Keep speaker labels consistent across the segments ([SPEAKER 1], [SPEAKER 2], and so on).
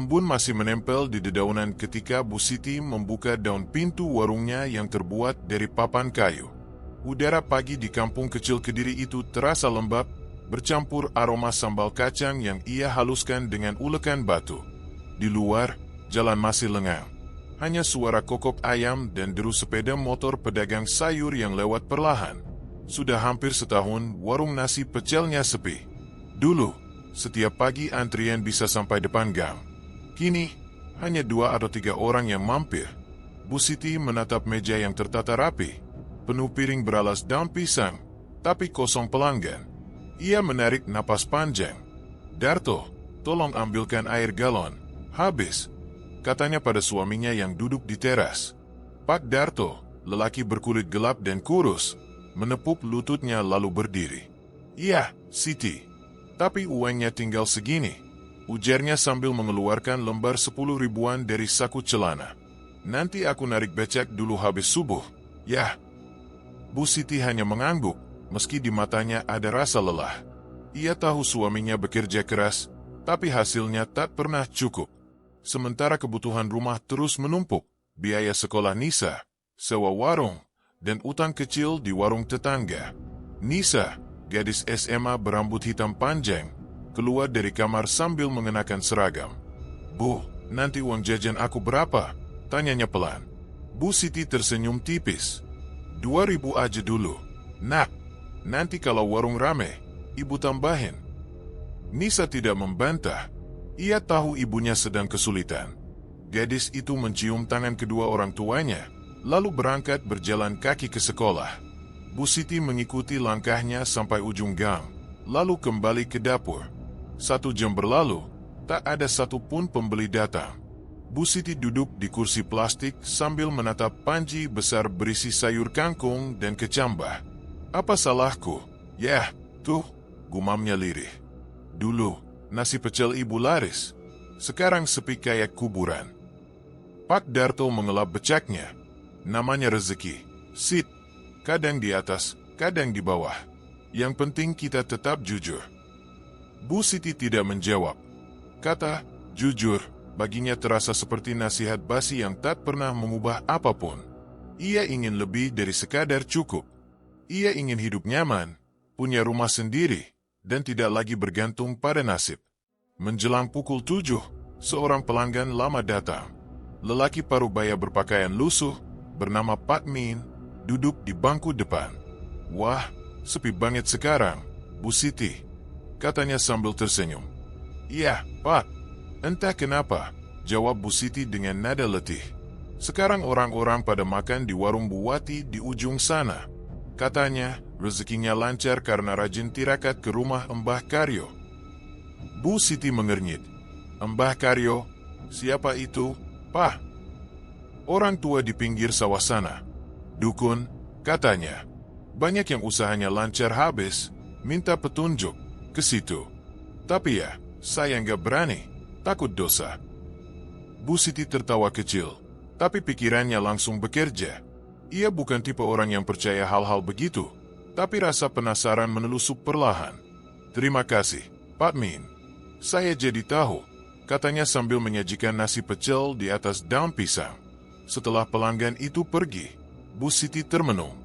[SPEAKER 1] Embun masih menempel di dedaunan ketika Bu Siti membuka daun pintu warungnya yang terbuat dari papan kayu. Udara pagi di kampung kecil Kediri itu terasa lembab, bercampur aroma sambal kacang yang ia haluskan dengan ulekan batu. Di luar, jalan masih lengang. Hanya suara kokok ayam dan deru sepeda motor pedagang sayur yang lewat perlahan. Sudah hampir setahun warung nasi pecelnya sepi. Dulu, setiap pagi antrian bisa sampai depan gang. Kini, hanya 2 atau 3 orang yang mampir. Bu Siti menatap meja yang tertata rapi, penuh piring beralas daun pisang, tapi kosong pelanggan. Ia menarik napas panjang. "Darto, tolong ambilkan air galon. Habis," katanya pada suaminya yang duduk di teras. Pak Darto, lelaki berkulit gelap dan kurus, menepuk lututnya lalu berdiri. "Iya, Siti. Tapi uangnya tinggal segini," ujarnya sambil mengeluarkan lembar 10 ribuan dari saku celana. "Nanti aku narik becak dulu habis subuh, ya." Bu Siti hanya mengangguk, meski di matanya ada rasa lelah. Ia tahu suaminya bekerja keras, tapi hasilnya tak pernah cukup. Sementara kebutuhan rumah terus menumpuk, biaya sekolah Nisa, sewa warung, dan utang kecil di warung tetangga. Nisa, gadis SMA berambut hitam panjang, keluar dari kamar sambil mengenakan seragam. "Bu, nanti uang jajan aku berapa?" tanyanya pelan. Bu Siti tersenyum tipis. 2.000 aja dulu. "Nak, nanti kalau warung rame, ibu tambahin." Nisa tidak membantah. Ia tahu ibunya sedang kesulitan. Gadis itu mencium tangan kedua orang tuanya, lalu berangkat berjalan kaki ke sekolah. Bu Siti mengikuti langkahnya sampai ujung gang, lalu kembali ke dapur. 1 jam berlalu, tak ada satupun pembeli datang. Bu Siti duduk di kursi plastik sambil menatap panci besar berisi sayur kangkung dan kecambah. "Apa salahku? Yah, tuh," gumamnya lirih. "Dulu, nasi pecel ibu laris. Sekarang sepi kayak kuburan." Pak Darto mengelap becaknya. "Namanya rezeki, Sit. Kadang di atas, kadang di bawah. Yang penting kita tetap jujur." Bu Siti tidak menjawab. Kata "jujur" baginya terasa seperti nasihat basi yang tak pernah mengubah apapun. Ia ingin lebih dari sekadar cukup. Ia ingin hidup nyaman, punya rumah sendiri, dan tidak lagi bergantung pada nasib. Menjelang pukul 7, seorang pelanggan lama datang. Lelaki parubaya berpakaian lusuh, bernama Pak Min, duduk di bangku depan. "Wah, sepi banget sekarang, Bu Siti," katanya sambil tersenyum. "Iya, Pak. Entah kenapa," jawab Bu Siti dengan nada letih. "Sekarang orang-orang pada makan di warung Bu Wati di ujung sana. Katanya, rezekinya lancar karena rajin tirakat ke rumah Mbah Karyo." Bu Siti mengernyit. "Mbah Karyo? Siapa itu, Pak?" "Orang tua di pinggir sawah sana. Dukun," katanya. "Banyak yang usahanya lancar habis, minta petunjuk ke situ. Tapi ya, saya nggak berani, takut dosa." Bu Siti tertawa kecil, tapi pikirannya langsung bekerja. Ia bukan tipe orang yang percaya hal-hal begitu, tapi rasa penasaran menelusup perlahan. "Terima kasih, Pak Min. Saya jadi tahu," katanya sambil menyajikan nasi pecel di atas daun pisang. Setelah pelanggan itu pergi, Bu Siti termenung.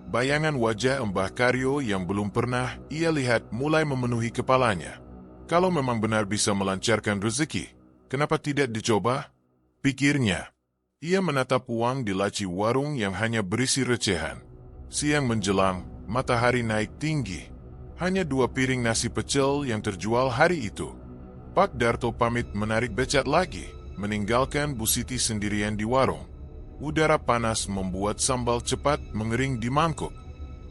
[SPEAKER 1] Bayangan wajah Mbah Karyo yang belum pernah ia lihat mulai memenuhi kepalanya. Kalau memang benar bisa melancarkan rezeki, kenapa tidak dicoba? Pikirnya. Ia menatap uang di laci warung yang hanya berisi recehan. Siang menjelang, matahari naik tinggi. Hanya 2 piring nasi pecel yang terjual hari itu. Pak Darto pamit menarik becak lagi, meninggalkan Bu Siti sendirian di warung. Udara panas membuat sambal cepat mengering di mangkuk.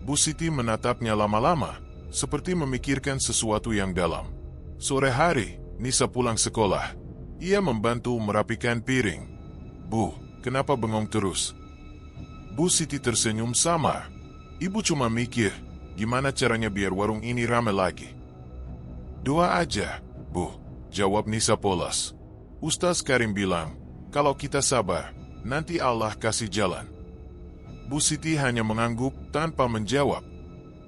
[SPEAKER 1] Bu Siti menatapnya lama-lama, seperti memikirkan sesuatu yang dalam. Sore hari, Nisa pulang sekolah. Ia membantu merapikan piring. "Bu, kenapa bengong terus?" Bu Siti tersenyum samar. "Ibu cuma mikir, gimana caranya biar warung ini ramai lagi." "Doa aja, Bu," jawab Nisa polos. "Ustaz Karim bilang, kalau kita sabar, nanti Allah kasih jalan." Bu Siti hanya mengangguk tanpa menjawab.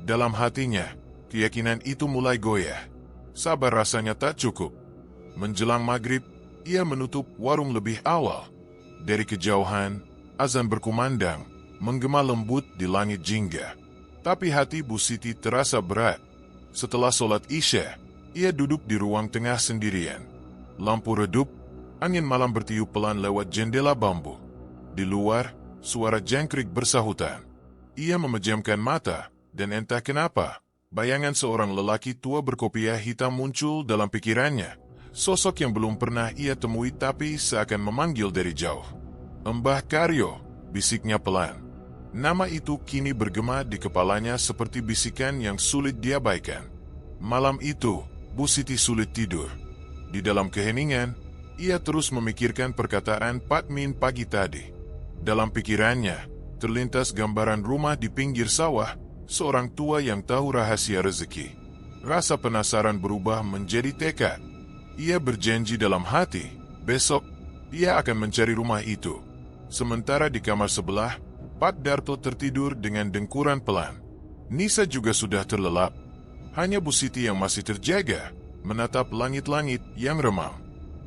[SPEAKER 1] Dalam hatinya, keyakinan itu mulai goyah. Sabar rasanya tak cukup. Menjelang maghrib, ia menutup warung lebih awal. Dari kejauhan, azan berkumandang, menggema lembut di langit jingga. Tapi hati Bu Siti terasa berat. Setelah sholat Isya, ia duduk di ruang tengah sendirian. Lampu redup, angin malam bertiup pelan lewat jendela bambu. Di luar, suara jangkrik bersahutan. Ia memejamkan mata, dan entah kenapa, bayangan seorang lelaki tua berkopiah hitam muncul dalam pikirannya. Sosok yang belum pernah ia temui tapi seakan memanggil dari jauh. "Mbah Karyo," bisiknya pelan. Nama itu kini bergema di kepalanya seperti bisikan yang sulit diabaikan. Malam itu, Bu Siti sulit tidur. Di dalam keheningan, ia terus memikirkan perkataan Pak Min pagi tadi. Dalam pikirannya, terlintas gambaran rumah di pinggir sawah, seorang tua yang tahu rahasia rezeki. Rasa penasaran berubah menjadi tekad. Ia berjanji dalam hati, besok, ia akan mencari rumah itu. Sementara di kamar sebelah, Pak Darto tertidur dengan dengkuran pelan. Nisa juga sudah terlelap. Hanya Bu Siti yang masih terjaga, menatap langit-langit yang remang.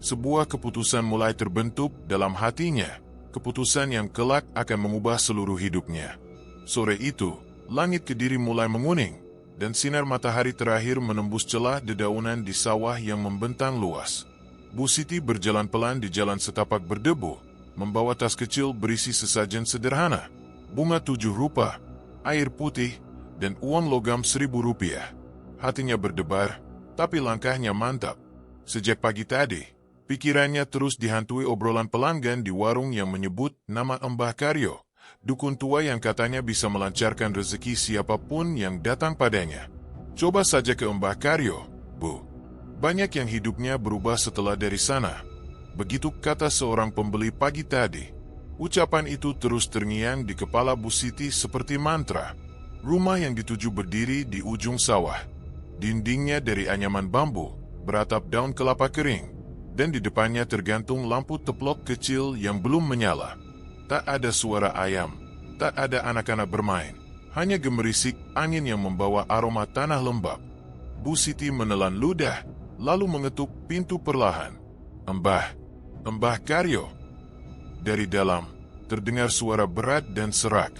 [SPEAKER 1] Sebuah keputusan mulai terbentuk dalam hatinya, keputusan yang kelak akan mengubah seluruh hidupnya. Sore itu, langit Kediri mulai menguning, dan sinar matahari terakhir menembus celah dedaunan di sawah yang membentang luas. Bu Siti berjalan pelan di jalan setapak berdebu, membawa tas kecil berisi sesajen sederhana, bunga 7 rupa, air putih, dan uang logam 1.000 rupiah. Hatinya berdebar, tapi langkahnya mantap. Sejak pagi tadi, pikirannya terus dihantui obrolan pelanggan di warung yang menyebut nama Mbah Karyo, dukun tua yang katanya bisa melancarkan rezeki siapapun yang datang padanya. "Coba saja ke Mbah Karyo, Bu. Banyak yang hidupnya berubah setelah dari sana." Begitu kata seorang pembeli pagi tadi. Ucapan itu terus terngiang di kepala Bu Siti seperti mantra. Rumah yang dituju berdiri di ujung sawah. Dindingnya dari anyaman bambu, beratap daun kelapa kering, dan di depannya tergantung lampu teplok kecil yang belum menyala. Tak ada suara ayam, tak ada anak-anak bermain, hanya gemerisik angin yang membawa aroma tanah lembab. Bu Siti menelan ludah, lalu mengetuk pintu perlahan. Mbah Karyo." Dari dalam, terdengar suara berat dan serak.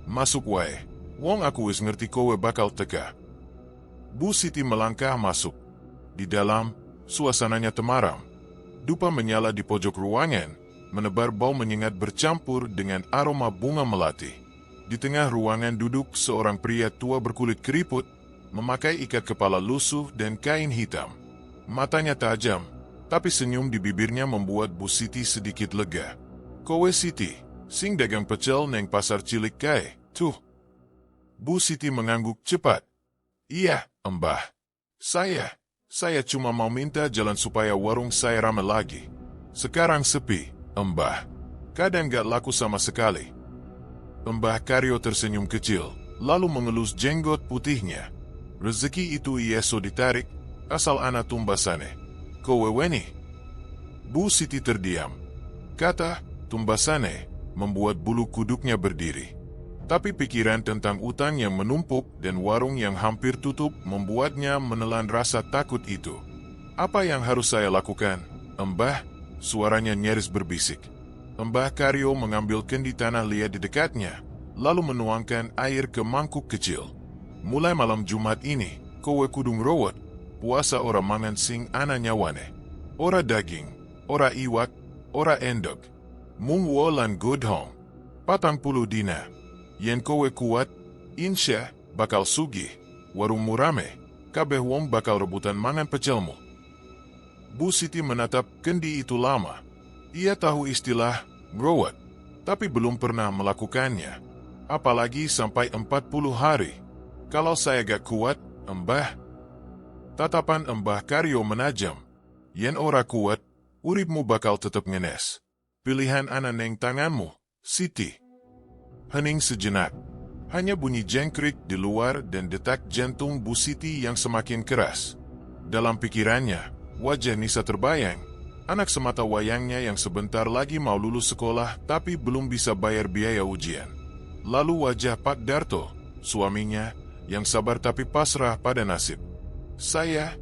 [SPEAKER 1] "Masuk wae, wong aku wis ngerti kowe bakal teka." Bu Siti melangkah masuk. Di dalam, suasananya temaram. Dupa menyala di pojok ruangan, menebar bau menyengat bercampur dengan aroma bunga melati. Di tengah ruangan duduk seorang pria tua berkulit keriput, memakai ikat kepala lusuh dan kain hitam. Matanya tajam, tapi senyum di bibirnya membuat Bu Siti sedikit lega. "Kowe Siti, sing dagang pecel neng pasar cilik kae, tuh." Bu Siti mengangguk cepat. "Iya, Mbah. Saya cuma mau minta jalan supaya warung saya ramai lagi. Sekarang sepi, Mbah. Kadang gak laku sama sekali." Mbah Karyo tersenyum kecil, lalu mengelus jenggot putihnya. "Rezeki itu ieso ditarik, asal ana tumbasane. Kowe weni." Bu Siti terdiam. Kata tumbasane membuat bulu kuduknya berdiri. Tapi pikiran tentang utang yang menumpuk dan warung yang hampir tutup membuatnya menelan rasa takut itu. "Apa yang harus saya lakukan, Mbah?" Suaranya nyaris berbisik. Mbah Karyo mengambil kendi tanah liat di dekatnya, lalu menuangkan air ke mangkuk kecil. "Mulai malam Jumat ini, kowe kudung rowot, puasa ora mangan sing ana nyawane. Ora daging, ora iwak, ora endog. Mung wolan godhong. 40 dina. Yen kowe kuat, insya bakal sugih, warungmu rame, kabeh wong bakal rebutan mangan pecelmu." Bu Siti menatap kendi itu lama. Ia tahu istilah ngrowot, tapi belum pernah melakukannya. Apalagi sampai 40 hari. "Kalau saya gak kuat, Mbah." Tatapan Mbah Karyo menajam. "Yen ora kuat, uripmu bakal tetep ngenes. Pilihan ana neng tanganmu, Siti." Hening sejenak. Hanya bunyi jengkrik di luar dan detak jantung Bu Siti yang semakin keras. Dalam pikirannya, wajah Nisa terbayang. Anak semata wayangnya yang sebentar lagi mau lulus sekolah tapi belum bisa bayar biaya ujian. Lalu wajah Pak Darto, suaminya, yang sabar tapi pasrah pada nasib. Saya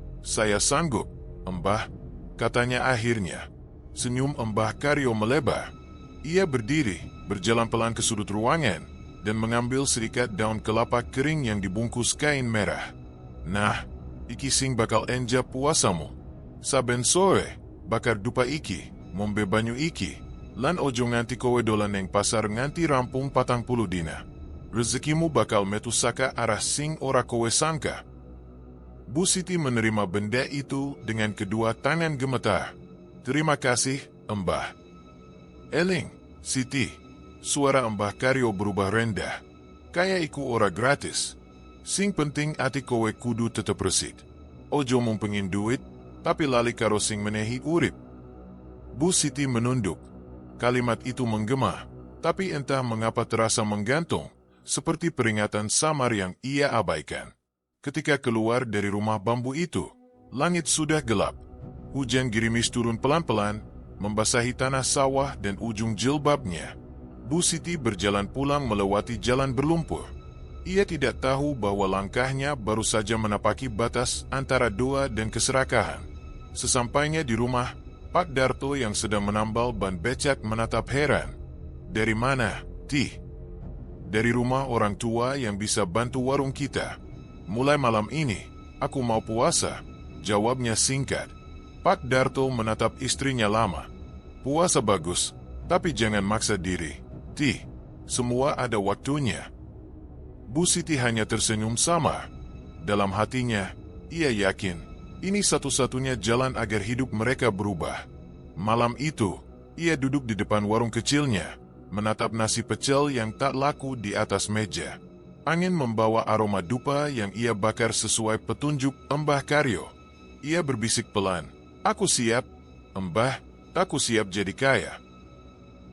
[SPEAKER 1] sanggup, Mbah," katanya akhirnya. Senyum Mbah Karyo melebar. Ia berdiri, berjalan pelan ke sudut ruangan, dan mengambil sedikit daun kelapa kering yang dibungkus kain merah. Nah, iki sing bakal enja puasamu. Saben sore, bakar dupa iki, mombe banyu iki, lan ojo nganti kowe dolan neng pasar nganti rampung 40 dina. Rezekimu bakal metu saka arah sing ora kowe sangka. Bu Siti menerima benda itu dengan kedua tangan gemetar. Terima kasih, Mbah. Eling, Siti. Suara Mbah Karyo berubah rendah. Kaya iku ora gratis. Sing penting ati kowe kudu tetep resik. Ojo mumpengin duit, tapi lali karo sing menehi urip. Bu Siti menunduk. Kalimat itu menggema, tapi entah mengapa terasa menggantung, seperti peringatan samar yang ia abaikan. Ketika keluar dari rumah bambu itu, langit sudah gelap. Hujan gerimis turun pelan-pelan, membasahi tanah sawah dan ujung jilbabnya. Bu Siti berjalan pulang melewati jalan berlumpur. Ia tidak tahu bahwa langkahnya baru saja menapaki batas antara doa dan keserakahan. Sesampainya di rumah, Pak Darto yang sedang menambal ban becak menatap heran. Dari mana, Tih? Dari rumah orang tua yang bisa bantu warung kita. Mulai malam ini, aku mau puasa, jawabnya singkat. Pak Darto menatap istrinya lama. Puasa bagus, tapi jangan maksa diri. Tih, semua ada waktunya. Bu Siti hanya tersenyum samar. Dalam hatinya, ia yakin ini satu-satunya jalan agar hidup mereka berubah. Malam itu, ia duduk di depan warung kecilnya, menatap nasi pecel yang tak laku di atas meja. Angin membawa aroma dupa yang ia bakar sesuai petunjuk Mbah Karyo. Ia berbisik pelan, "Aku siap, Mbah, aku siap jadi kaya."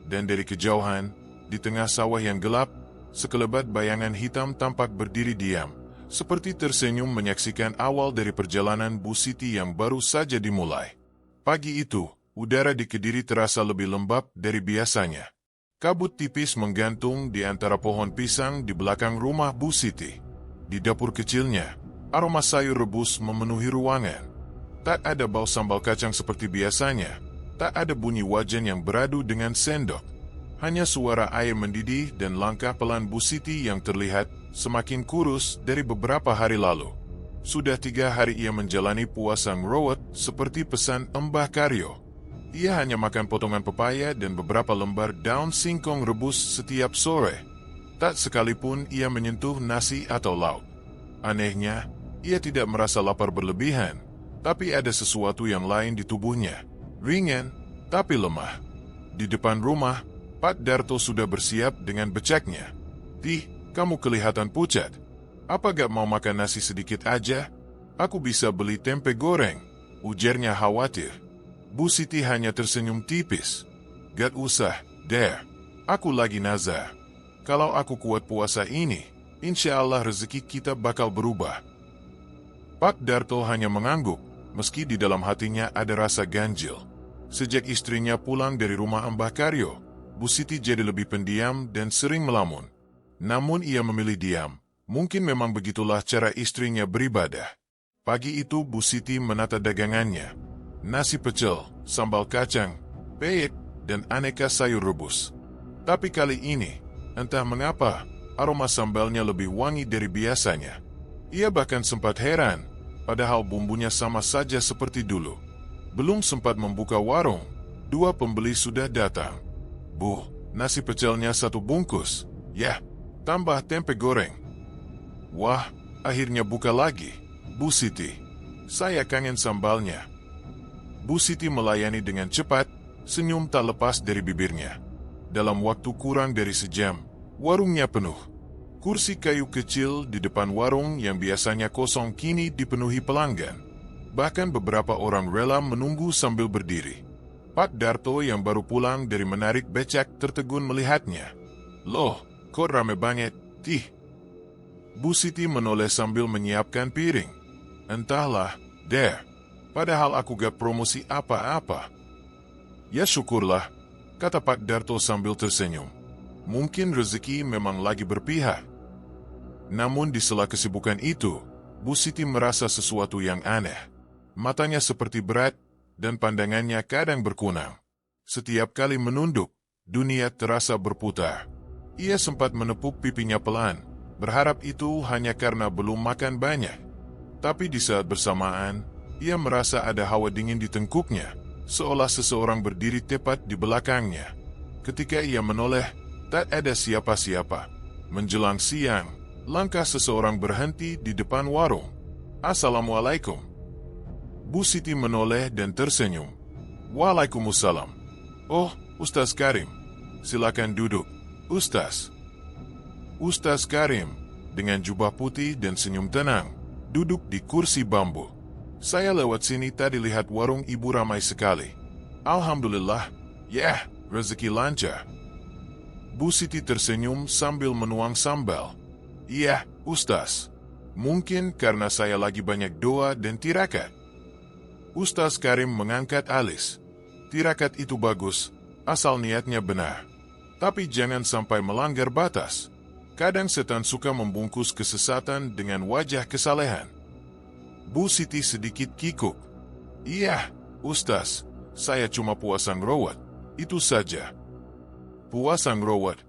[SPEAKER 1] Dan dari kejauhan, di tengah sawah yang gelap, sekelebat bayangan hitam tampak berdiri diam, seperti tersenyum menyaksikan awal dari perjalanan Bu Siti yang baru saja dimulai. Pagi itu, udara di Kediri terasa lebih lembab dari biasanya. Kabut tipis menggantung di antara pohon pisang di belakang rumah Bu Siti. Di dapur kecilnya, aroma sayur rebus memenuhi ruangan. Tak ada bau sambal kacang seperti biasanya. Tak ada bunyi wajan yang beradu dengan sendok. Hanya suara air mendidih dan langkah pelan Bu Siti yang terlihat semakin kurus dari beberapa hari lalu. Sudah 3 hari ia menjalani puasa ngerowet seperti pesan Mbah Karyo. Ia hanya makan potongan pepaya dan beberapa lembar daun singkong rebus setiap sore. Tak sekalipun ia menyentuh nasi atau lauk. Anehnya, ia tidak merasa lapar berlebihan, tapi ada sesuatu yang lain di tubuhnya. Ringan, tapi lemah. Di depan rumah, Pak Darto sudah bersiap dengan becaknya. "Tih, kamu kelihatan pucat. Apa gak mau makan nasi sedikit aja? Aku bisa beli tempe goreng," ujarnya khawatir. Bu Siti hanya tersenyum tipis. "Gak usah, Der. Aku lagi nazar. Kalau aku kuat puasa ini, insya Allah rezeki kita bakal berubah." Pak Darto hanya mengangguk, meski di dalam hatinya ada rasa ganjil. Sejak istrinya pulang dari rumah Mbah Karyo, Bu Siti jadi lebih pendiam dan sering melamun. Namun ia memilih diam. Mungkin memang begitulah cara istrinya beribadah. Pagi itu Bu Siti menata dagangannya. Nasi pecel, sambal kacang, peyek, dan aneka sayur rebus. Tapi kali ini, entah mengapa, aroma sambalnya lebih wangi dari biasanya. Ia bahkan sempat heran, padahal bumbunya sama saja seperti dulu. Belum sempat membuka warung, 2 pembeli sudah datang. "Bu, nasi pecelnya 1 bungkus. Ya, tambah tempe goreng." "Wah, akhirnya buka lagi, Bu Siti. Saya kangen sambalnya." Bu Siti melayani dengan cepat, senyum tak lepas dari bibirnya. Dalam waktu kurang dari sejam, warungnya penuh. Kursi kayu kecil di depan warung yang biasanya kosong kini dipenuhi pelanggan. Bahkan beberapa orang rela menunggu sambil berdiri. Pak Darto yang baru pulang dari menarik becak tertegun melihatnya. "Loh, kok rame banget, Tih?" Bu Siti menoleh sambil menyiapkan piring. "Entahlah, Der. Padahal aku gak promosi apa-apa." "Ya syukurlah," kata Pak Darto sambil tersenyum. Mungkin rezeki memang lagi berpihak. Namun di sela kesibukan itu, Bu Siti merasa sesuatu yang aneh. Matanya seperti berat, dan pandangannya kadang berkunang. Setiap kali menunduk, dunia terasa berputar. Ia sempat menepuk pipinya pelan, berharap itu hanya karena belum makan banyak. Tapi di saat bersamaan, ia merasa ada hawa dingin di tengkuknya, seolah seseorang berdiri tepat di belakangnya. Ketika ia menoleh, tak ada siapa-siapa. Menjelang siang, langkah seseorang berhenti di depan warung. "Assalamualaikum." Bu Siti menoleh dan tersenyum. "Waalaikumsalam. Oh, Ustaz Karim. Silakan duduk, Ustaz." Ustaz Karim, dengan jubah putih dan senyum tenang, duduk di kursi bambu. "Saya lewat sini tadi lihat warung ibu ramai sekali. Alhamdulillah, ya, rezeki lancar." Bu Siti tersenyum sambil menuang sambal. "Iya, Ustaz. Mungkin karena saya lagi banyak doa dan tirakat." Ustaz Karim mengangkat alis. "Tirakat itu bagus, asal niatnya benar. Tapi jangan sampai melanggar batas. Kadang setan suka membungkus kesesatan dengan wajah kesalehan." Bu Siti sedikit kikuk. "Iya, Ustaz, saya cuma puasa ngerawat, itu saja." "Puasa ngerawat?"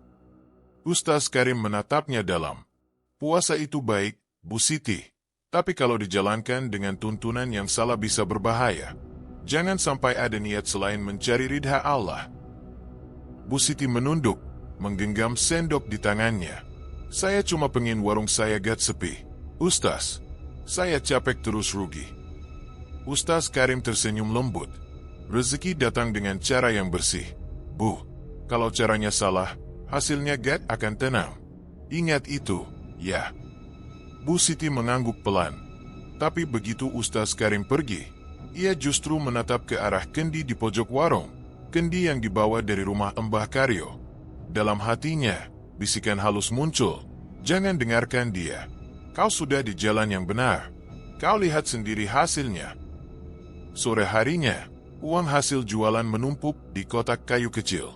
[SPEAKER 1] Ustaz Karim menatapnya dalam. "Puasa itu baik, Bu Siti. Tapi kalau dijalankan dengan tuntunan yang salah bisa berbahaya. Jangan sampai ada niat selain mencari ridha Allah." Bu Siti menunduk, menggenggam sendok di tangannya. "Saya cuma pengen warung saya gak sepi, Ustaz. Saya capek terus rugi." Ustaz Karim tersenyum lembut. "Rezeki datang dengan cara yang bersih, Bu. Kalau caranya salah, hasilnya gak akan tenang. Ingat itu, ya." Bu Siti mengangguk pelan. Tapi begitu Ustaz Karim pergi, ia justru menatap ke arah kendi di pojok warung, kendi yang dibawa dari rumah Mbah Karyo. Dalam hatinya, bisikan halus muncul. "Jangan dengarkan dia. Kau sudah di jalan yang benar. Kau lihat sendiri hasilnya." Sore harinya, uang hasil jualan menumpuk di kotak kayu kecil.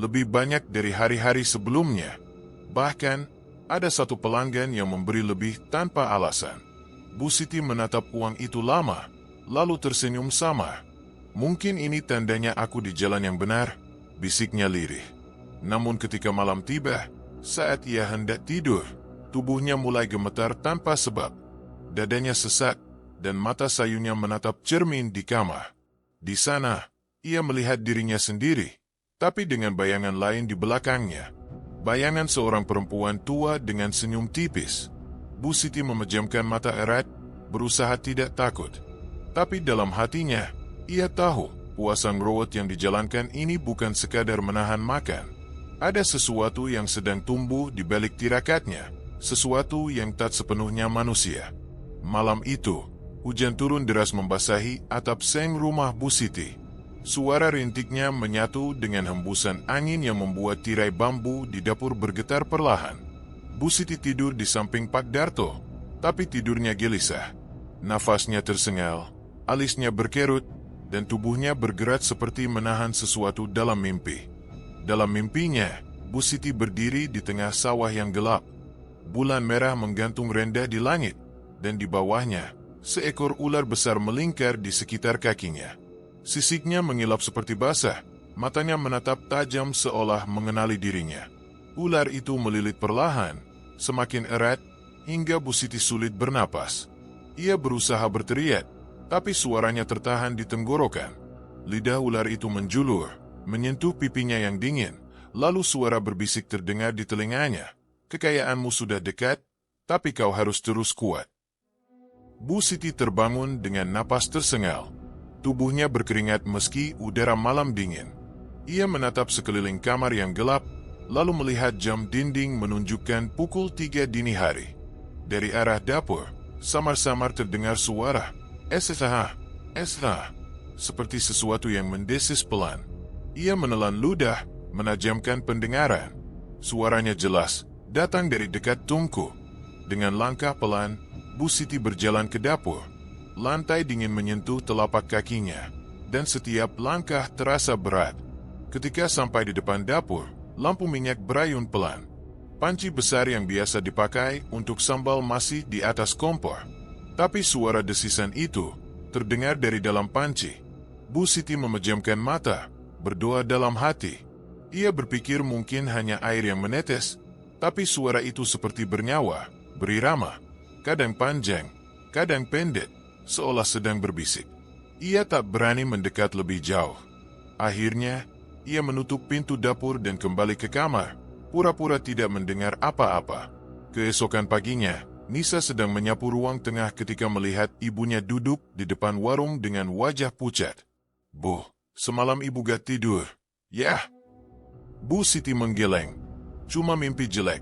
[SPEAKER 1] Lebih banyak dari hari-hari sebelumnya. Bahkan, ada satu pelanggan yang memberi lebih tanpa alasan. Bu Siti menatap uang itu lama, lalu tersenyum samar. "Mungkin ini tandanya aku di jalan yang benar," bisiknya lirih. Namun ketika malam tiba, saat ia hendak tidur, tubuhnya mulai gemetar tanpa sebab. Dadanya sesak, dan mata sayunya menatap cermin di kamar. Di sana, ia melihat dirinya sendiri, tapi dengan bayangan lain di belakangnya. Bayangan seorang perempuan tua dengan senyum tipis. Bu Siti memejamkan mata erat, berusaha tidak takut. Tapi dalam hatinya, ia tahu puasa ngerawat yang dijalankan ini bukan sekadar menahan makan. Ada sesuatu yang sedang tumbuh di balik tirakatnya, sesuatu yang tak sepenuhnya manusia. Malam itu, hujan turun deras membasahi atap seng rumah Bu Siti. Suara rintiknya menyatu dengan hembusan angin yang membuat tirai bambu di dapur bergetar perlahan. Bu Siti tidur di samping Pak Darto, tapi tidurnya gelisah. Nafasnya tersengal, alisnya berkerut, dan tubuhnya bergerak seperti menahan sesuatu dalam mimpi. Dalam mimpinya, Bu Siti berdiri di tengah sawah yang gelap. Bulan merah menggantung rendah di langit, dan di bawahnya, seekor ular besar melingkar di sekitar kakinya. Sisiknya mengilap seperti basah, matanya menatap tajam seolah mengenali dirinya. Ular itu melilit perlahan, semakin erat, hingga Bu Siti sulit bernapas. Ia berusaha berteriak, tapi suaranya tertahan di tenggorokan. Lidah ular itu menjulur, menyentuh pipinya yang dingin, lalu suara berbisik terdengar di telinganya. "Kekayaanmu sudah dekat, tapi kau harus terus kuat." Bu Siti terbangun dengan napas tersengal. Tubuhnya berkeringat meski udara malam dingin. Ia menatap sekeliling kamar yang gelap, lalu melihat jam dinding menunjukkan pukul 3 dini hari. Dari arah dapur, samar-samar terdengar suara, Esah, seperti sesuatu yang mendesis pelan. Ia menelan ludah, menajamkan pendengaran. Suaranya jelas, datang dari dekat tungku. Dengan langkah pelan, Bu Siti berjalan ke dapur. Lantai dingin menyentuh telapak kakinya, dan setiap langkah terasa berat. Ketika sampai di depan dapur, lampu minyak berayun pelan. Panci besar yang biasa dipakai untuk sambal masih di atas kompor. Tapi suara desisan itu terdengar dari dalam panci. Bu Siti memejamkan mata, berdoa dalam hati. Ia berpikir mungkin hanya air yang menetes, tapi suara itu seperti bernyawa, berirama, kadang panjang, kadang pendek, seolah sedang berbisik. Ia tak berani mendekat lebih jauh. Akhirnya, ia menutup pintu dapur dan kembali ke kamar, pura-pura tidak mendengar apa-apa. Keesokan paginya, Nisa sedang menyapu ruang tengah ketika melihat ibunya duduk di depan warung dengan wajah pucat. "Bu, semalam ibu gak tidur?" "Yah." Bu Siti menggeleng. "Cuma mimpi jelek."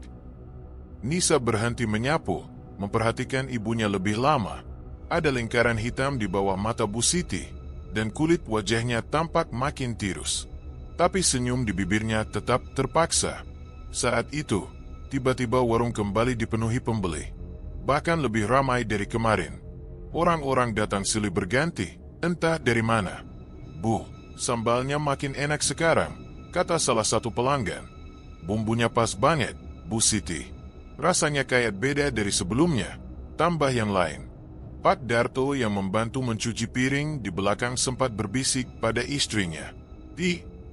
[SPEAKER 1] Nisa berhenti menyapu, memperhatikan ibunya lebih lama. Ada lingkaran hitam di bawah mata Bu Siti, dan kulit wajahnya tampak makin tirus. Tapi senyum di bibirnya tetap terpaksa. Saat itu, tiba-tiba warung kembali dipenuhi pembeli. Bahkan lebih ramai dari kemarin. Orang-orang datang silih berganti, entah dari mana. "Bu, sambalnya makin enak sekarang," kata salah satu pelanggan. "Bumbunya pas banget, Bu Siti. Rasanya kayak beda dari sebelumnya," tambah yang lain. Pak Darto yang membantu mencuci piring di belakang sempat berbisik pada istrinya.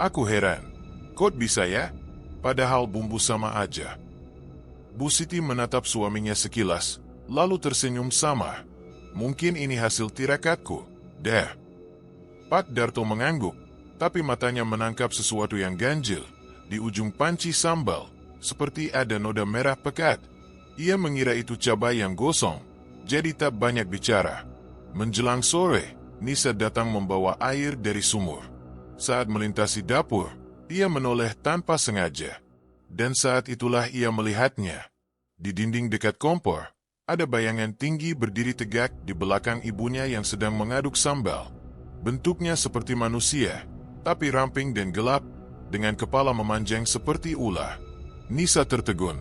[SPEAKER 1] Aku heran. Kok bisa ya? Padahal bumbu sama aja." Bu Siti menatap suaminya sekilas, lalu tersenyum samar. "Mungkin ini hasil tirakatku, deh." Pak Darto mengangguk, tapi matanya menangkap sesuatu yang ganjil. Di ujung panci sambal, seperti ada noda merah pekat. Ia mengira itu cabai yang gosong, jadi tak banyak bicara. Menjelang sore, Nisa datang membawa air dari sumur. Saat melintasi dapur, ia menoleh tanpa sengaja. Dan saat itulah ia melihatnya. Di dinding dekat kompor, ada bayangan tinggi berdiri tegak di belakang ibunya yang sedang mengaduk sambal. Bentuknya seperti manusia, tapi ramping dan gelap, dengan kepala memanjang seperti ular. Nisa tertegun.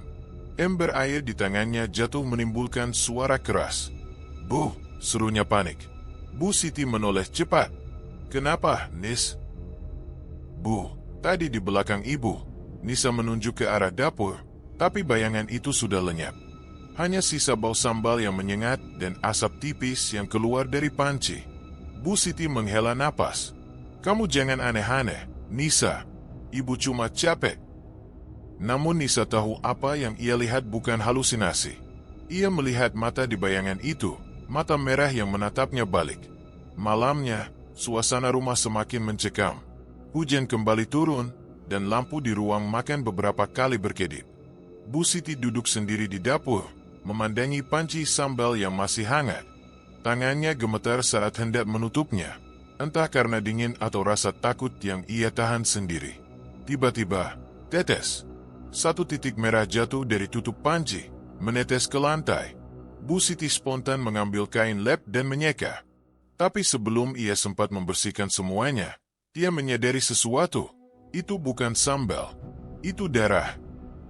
[SPEAKER 1] Ember air di tangannya jatuh menimbulkan suara keras. "Bu," serunya panik. Bu Siti menoleh cepat. "Kenapa, Nis?" "Bu, tadi di belakang ibu." Nisa menunjuk ke arah dapur, tapi bayangan itu sudah lenyap. Hanya sisa bau sambal yang menyengat dan asap tipis yang keluar dari panci. Bu Siti menghela napas. "Kamu jangan aneh-aneh, Nisa. Ibu cuma capek." Namun Nisa tahu apa yang ia lihat bukan halusinasi. Ia melihat mata di bayangan itu, mata merah yang menatapnya balik. Malamnya, suasana rumah semakin mencekam. Hujan kembali turun, dan lampu di ruang makan beberapa kali berkedip. Bu Siti duduk sendiri di dapur, memandangi panci sambal yang masih hangat. Tangannya gemetar saat hendak menutupnya, entah karena dingin atau rasa takut yang ia tahan sendiri. Tiba-tiba, tetes. Satu titik merah jatuh dari tutup panci, menetes ke lantai. Bu Siti spontan mengambil kain lap dan menyeka. Tapi sebelum ia sempat membersihkan semuanya, dia menyadari sesuatu. Itu bukan sambal. Itu darah.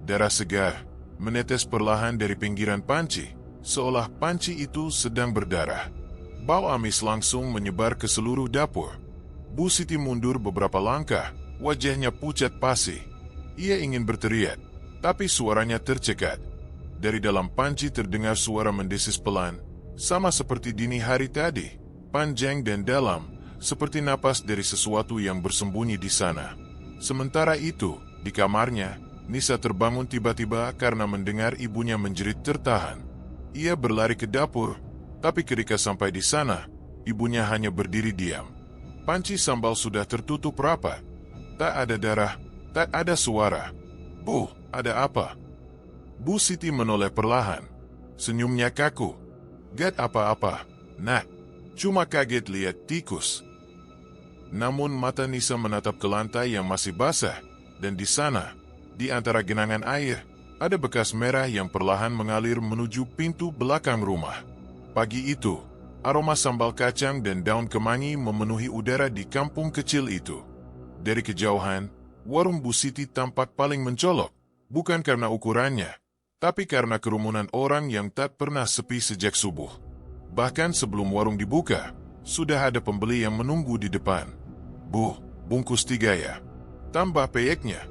[SPEAKER 1] Darah segar, menetes perlahan dari pinggiran panci, seolah panci itu sedang berdarah. Bau amis langsung menyebar ke seluruh dapur. Bu Siti mundur beberapa langkah, wajahnya pucat pasi. Ia ingin berteriak, tapi suaranya tercekat. Dari dalam panci terdengar suara mendesis pelan, sama seperti dini hari tadi, panjang dan dalam, seperti napas dari sesuatu yang bersembunyi di sana. Sementara itu, di kamarnya, Nisa terbangun tiba-tiba karena mendengar ibunya menjerit tertahan. Ia berlari ke dapur, tapi ketika sampai di sana, ibunya hanya berdiri diam. Panci sambal sudah tertutup rapat. Tak ada darah, tak ada suara. "Bu, ada apa?" Bu Siti menoleh perlahan. Senyumnya kaku. "Gak apa-apa, Nak. Cuma kaget lihat tikus." Namun mata Nisa menatap ke lantai yang masih basah, dan di sana, di antara genangan air, ada bekas merah yang perlahan mengalir menuju pintu belakang rumah. Pagi itu, aroma sambal kacang dan daun kemangi memenuhi udara di kampung kecil itu. Dari kejauhan, warung Bu Siti tampak paling mencolok, bukan karena ukurannya, tapi karena kerumunan orang yang tak pernah sepi sejak subuh. Bahkan sebelum warung dibuka, sudah ada pembeli yang menunggu di depan. "Bu, bungkus 3 ya. Tambah peyeknya."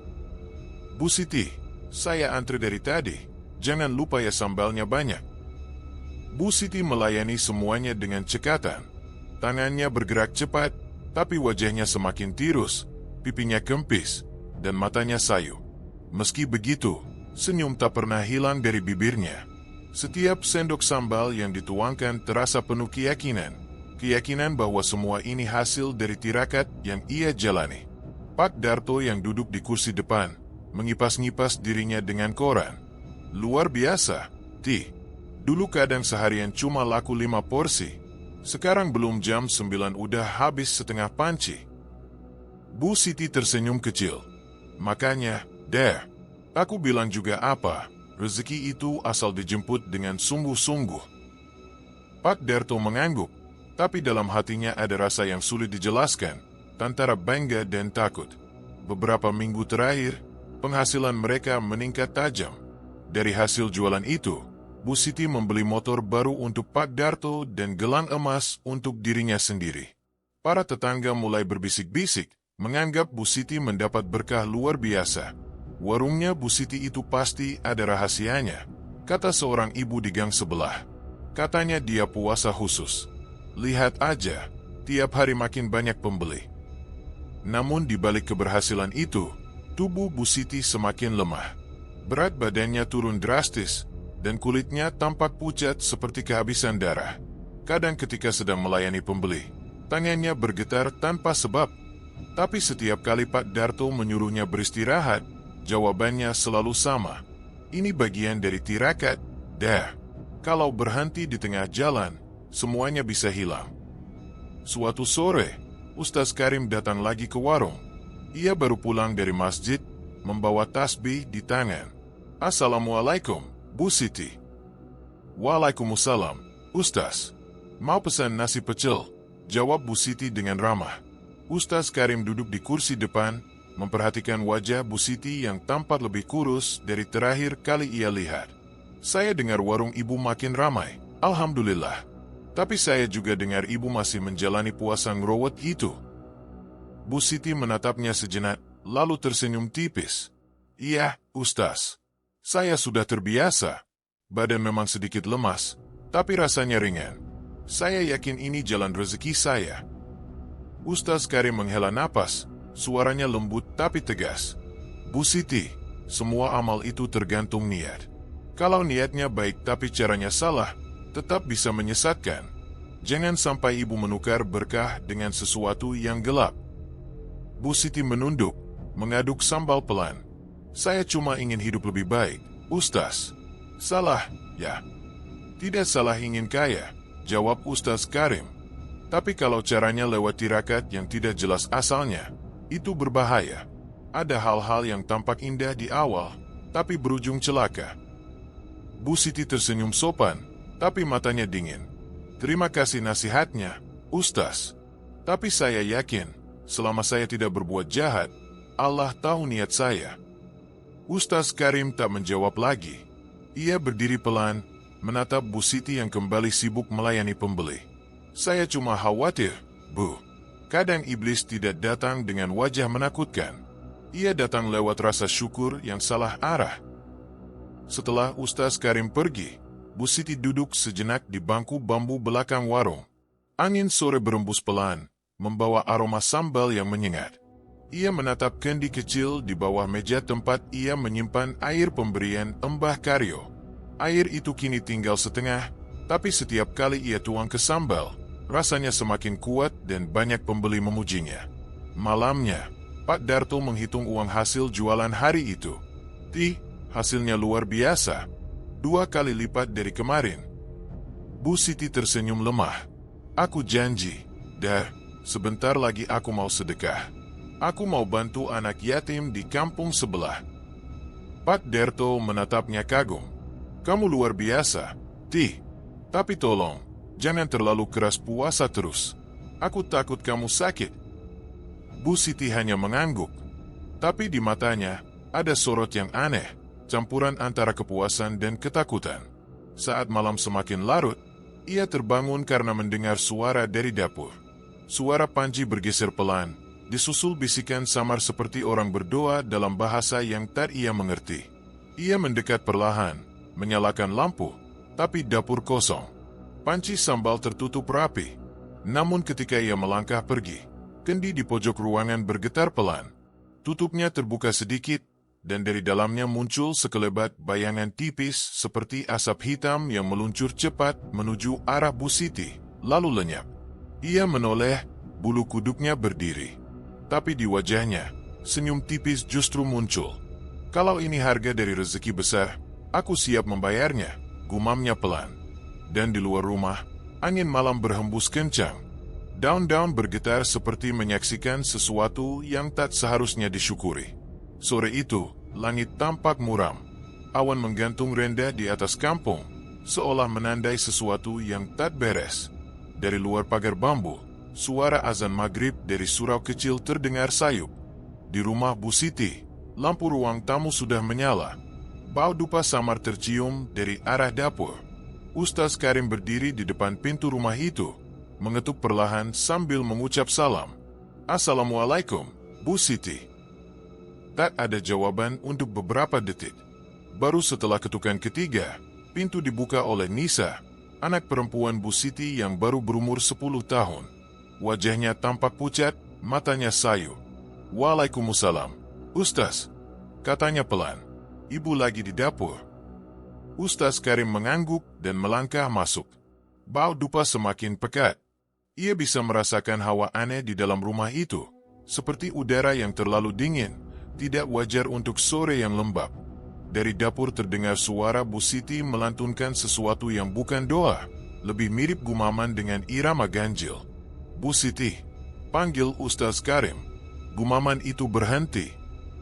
[SPEAKER 1] "Bu Siti, saya antri dari tadi. Jangan lupa ya sambalnya banyak." Bu Siti melayani semuanya dengan cekatan. Tangannya bergerak cepat, tapi wajahnya semakin tirus. pipinya kempis, dan matanya sayu. Meski begitu, senyum tak pernah hilang dari bibirnya. Setiap sendok sambal yang dituangkan terasa penuh keyakinan. Keyakinan bahwa semua ini hasil dari tirakat yang ia jalani. Pak Darto yang duduk di kursi depan, mengipas-ngipas dirinya dengan koran. Luar biasa, Ti. Dulu kadang seharian cuma laku 5 porsi. Sekarang belum jam 9 udah habis setengah panci. Bu Siti tersenyum kecil. Makanya, aku bilang juga apa, rezeki itu asal dijemput dengan sungguh-sungguh. Pak Darto mengangguk, tapi dalam hatinya ada rasa yang sulit dijelaskan, antara bangga dan takut. Beberapa minggu terakhir, penghasilan mereka meningkat tajam. Dari hasil jualan itu, Bu Siti membeli motor baru untuk Pak Darto dan gelang emas untuk dirinya sendiri. Para tetangga mulai berbisik-bisik, menganggap Bu Siti mendapat berkah luar biasa. Warungnya Bu Siti itu pasti ada rahasianya, kata seorang ibu di gang sebelah. Katanya dia puasa khusus. Lihat aja, tiap hari makin banyak pembeli. Namun di balik keberhasilan itu, tubuh Bu Siti semakin lemah. Berat badannya turun drastis, dan kulitnya tampak pucat seperti kehabisan darah. Kadang ketika sedang melayani pembeli, tangannya bergetar tanpa sebab. Tapi setiap kali Pak Darto menyuruhnya beristirahat, jawabannya selalu sama. Ini bagian dari tirakat, Kalau berhenti di tengah jalan, semuanya bisa hilang. Suatu sore, Ustaz Karim datang lagi ke warung. Ia baru pulang dari masjid, membawa tasbih di tangan. Assalamualaikum, Bu Siti. Waalaikumsalam, Ustaz. Mau pesan nasi pecel? Jawab Bu Siti dengan ramah. Ustaz Karim duduk di kursi depan, memperhatikan wajah Bu Siti yang tampak lebih kurus dari terakhir kali ia lihat. Saya dengar warung ibu makin ramai, alhamdulillah. Tapi saya juga dengar ibu masih menjalani puasa ngerowot itu. Bu Siti menatapnya sejenak, lalu tersenyum tipis. Iya, Ustaz. Saya sudah terbiasa. Badan memang sedikit lemas, tapi rasanya ringan. Saya yakin ini jalan rezeki saya. Ustaz Karim menghela napas, suaranya lembut tapi tegas. Bu Siti, semua amal itu tergantung niat. Kalau niatnya baik tapi caranya salah, tetap bisa menyesatkan. Jangan sampai ibu menukar berkah dengan sesuatu yang gelap. Bu Siti menunduk, mengaduk sambal pelan. Saya cuma ingin hidup lebih baik, Ustaz. Salah, ya. Tidak salah ingin kaya, jawab Ustaz Karim. Tapi kalau caranya lewat tirakat yang tidak jelas asalnya, itu berbahaya. Ada hal-hal yang tampak indah di awal, tapi berujung celaka. Bu Siti tersenyum sopan, tapi matanya dingin. Terima kasih nasihatnya, Ustaz. Tapi saya yakin, selama saya tidak berbuat jahat, Allah tahu niat saya. Ustaz Karim tak menjawab lagi. Ia berdiri pelan, menatap Bu Siti yang kembali sibuk melayani pembeli. Saya cuma khawatir, Bu. Kadang iblis tidak datang dengan wajah menakutkan. Ia datang lewat rasa syukur yang salah arah. Setelah Ustaz Karim pergi, Bu Siti duduk sejenak di bangku bambu belakang warung. Angin sore berembus pelan, membawa aroma sambal yang menyengat. Ia menatap kendi kecil di bawah meja tempat ia menyimpan air pemberian Mbah Karyo. Air itu kini tinggal setengah, tapi setiap kali ia tuang ke sambal, rasanya semakin kuat dan banyak pembeli memujinya. Malamnya, Pak Darto menghitung uang hasil jualan hari itu. Hasilnya luar biasa, 2 kali lipat dari kemarin. Bu Siti tersenyum lemah. Aku janji, sebentar lagi aku mau sedekah. Aku mau bantu anak yatim di kampung sebelah. Pak Darto menatapnya kagum. Kamu luar biasa, tapi tolong, jangan terlalu keras puasa terus. Aku takut kamu sakit. Bu Siti hanya mengangguk. Tapi di matanya, ada sorot yang aneh, campuran antara kepuasan dan ketakutan. Saat malam semakin larut, ia terbangun karena mendengar suara dari dapur. Suara panci bergeser pelan, disusul bisikan samar seperti orang berdoa dalam bahasa yang tak ia mengerti. Ia mendekat perlahan, menyalakan lampu, tapi dapur kosong. Panci sambal tertutup rapi. Namun ketika ia melangkah pergi, Kendi di pojok ruangan bergetar pelan. Tutupnya terbuka sedikit, dan dari dalamnya muncul sekelebat bayangan tipis seperti asap hitam yang meluncur cepat menuju arah Bu Siti, lalu lenyap. Ia menoleh, bulu kuduknya berdiri. Tapi di wajahnya, senyum tipis justru muncul. "Kalau ini harga dari rezeki besar, aku siap membayarnya," gumamnya pelan. Dan di luar rumah, angin malam berhembus kencang. Daun-daun bergetar seperti menyaksikan sesuatu yang tak seharusnya disyukuri. Sore itu, langit tampak muram. Awan menggantung rendah di atas kampung, seolah menandai sesuatu yang tak beres. Dari luar pagar bambu, suara azan maghrib dari surau kecil terdengar sayup. Di rumah Bu Siti, lampu ruang tamu sudah menyala. Bau dupa samar tercium dari arah dapur. Ustaz Karim berdiri di depan pintu rumah itu, mengetuk perlahan sambil mengucap salam. "Assalamualaikum, Bu Siti." Tak ada jawaban untuk beberapa detik. Baru setelah ketukan ketiga, pintu dibuka oleh Nisa, anak perempuan Bu Siti yang baru berumur 10 tahun. Wajahnya tampak pucat, matanya sayu. "Waalaikumsalam, Ustaz," katanya pelan. "Ibu lagi di dapur." Ustaz Karim mengangguk dan melangkah masuk. Bau dupa semakin pekat. Ia bisa merasakan hawa aneh di dalam rumah itu, seperti udara yang terlalu dingin, tidak wajar untuk sore yang lembab. Dari dapur terdengar suara Bu Siti melantunkan sesuatu yang bukan doa, lebih mirip gumaman dengan irama ganjil. "Bu Siti," panggil Ustaz Karim. Gumaman itu berhenti.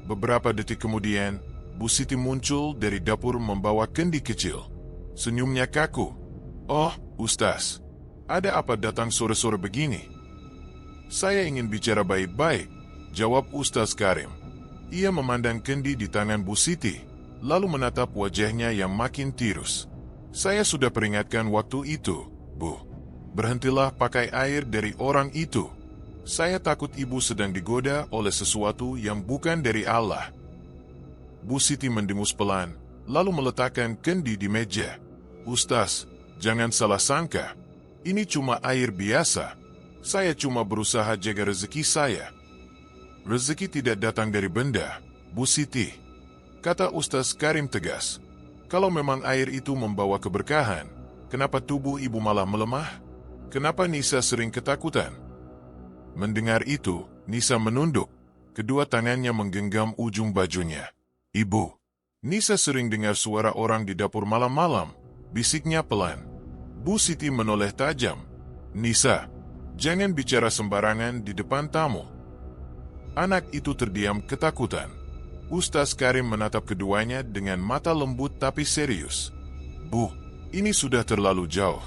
[SPEAKER 1] Beberapa detik kemudian, Bu Siti muncul dari dapur membawa kendi kecil. Senyumnya kaku. "Oh, Ustaz, ada apa datang sore-sore begini?" "Saya ingin bicara baik-baik," jawab Ustaz Karim. Ia memandang kendi di tangan Bu Siti, lalu menatap wajahnya yang makin tirus. "Saya sudah peringatkan waktu itu, Bu. Berhentilah pakai air dari orang itu. Saya takut ibu sedang digoda oleh sesuatu yang bukan dari Allah." Bu Siti mendengus pelan, lalu meletakkan kendi di meja. "Ustaz, jangan salah sangka. Ini cuma air biasa. Saya cuma berusaha jaga rezeki saya." "Rezeki tidak datang dari benda, Bu Siti," kata Ustaz Karim tegas. "Kalau memang air itu membawa keberkahan, kenapa tubuh ibu malah melemah? Kenapa Nisa sering ketakutan?" Mendengar itu, Nisa menunduk. Kedua tangannya menggenggam ujung bajunya. "Ibu." "Nisa sering dengar suara orang di dapur malam-malam," bisiknya pelan. Bu Siti menoleh tajam. "Nisa, jangan bicara sembarangan di depan tamu." Anak itu terdiam ketakutan. Ustaz Karim menatap keduanya dengan mata lembut tapi serius. "Bu, ini sudah terlalu jauh.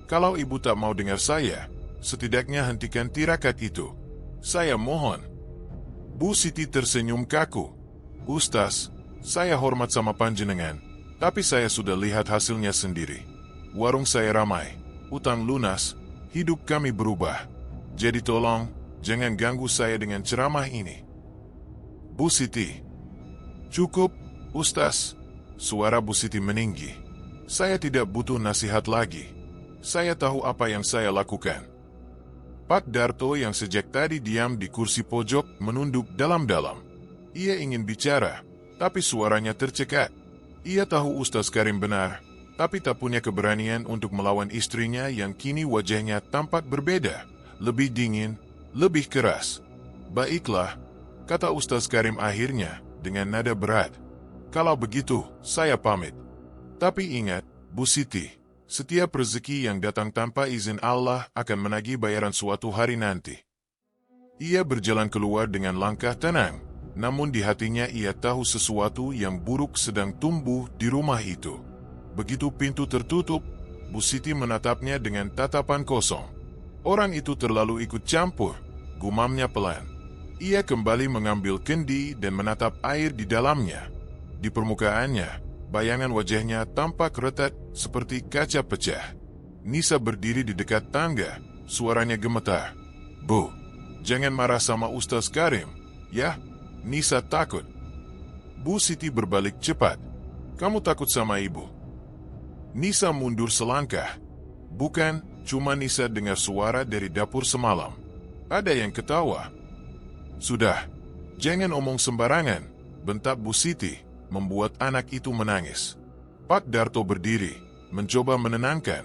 [SPEAKER 1] Kalau ibu tak mau dengar saya, setidaknya hentikan tirakat itu. Saya mohon." Bu Siti tersenyum kaku. "Ustaz, saya hormat sama panjenengan, tapi saya sudah lihat hasilnya sendiri. Warung saya ramai, utang lunas, hidup kami berubah. Jadi tolong, jangan ganggu saya dengan ceramah ini." "Bu Siti." "Cukup, Ustaz." Suara Bu Siti meninggi. "Saya tidak butuh nasihat lagi. Saya tahu apa yang saya lakukan." Pak Darto yang sejak tadi diam di kursi pojok menunduk dalam-dalam. Ia ingin bicara, tapi suaranya tercekat. Ia tahu Ustaz Karim benar, tapi tak punya keberanian untuk melawan istrinya yang kini wajahnya tampak berbeda, lebih dingin, lebih keras. "Baiklah," kata Ustaz Karim akhirnya dengan nada berat. "Kalau begitu, saya pamit. Tapi ingat, Bu Siti, setiap rezeki yang datang tanpa izin Allah akan menagih bayaran suatu hari nanti." Ia berjalan keluar dengan langkah tenang, namun di hatinya ia tahu sesuatu yang buruk sedang tumbuh di rumah itu. Begitu pintu tertutup, Bu Siti menatapnya dengan tatapan kosong. "Orang itu terlalu ikut campur," gumamnya pelan. Ia kembali mengambil kendi dan menatap air di dalamnya. Di permukaannya, bayangan wajahnya tampak retak seperti kaca pecah. Nisa berdiri di dekat tangga, suaranya gemetar. "Bu, jangan marah sama Ustaz Karim, ya?" Nisa takut. Bu Siti berbalik cepat. "Kamu takut sama ibu?" Nisa mundur selangkah. Bukan, cuma Nisa dengar suara dari dapur semalam. Ada yang ketawa. Sudah, jangan omong sembarangan, bentak Bu Siti, membuat anak itu menangis. Pak Darto berdiri, mencoba menenangkan.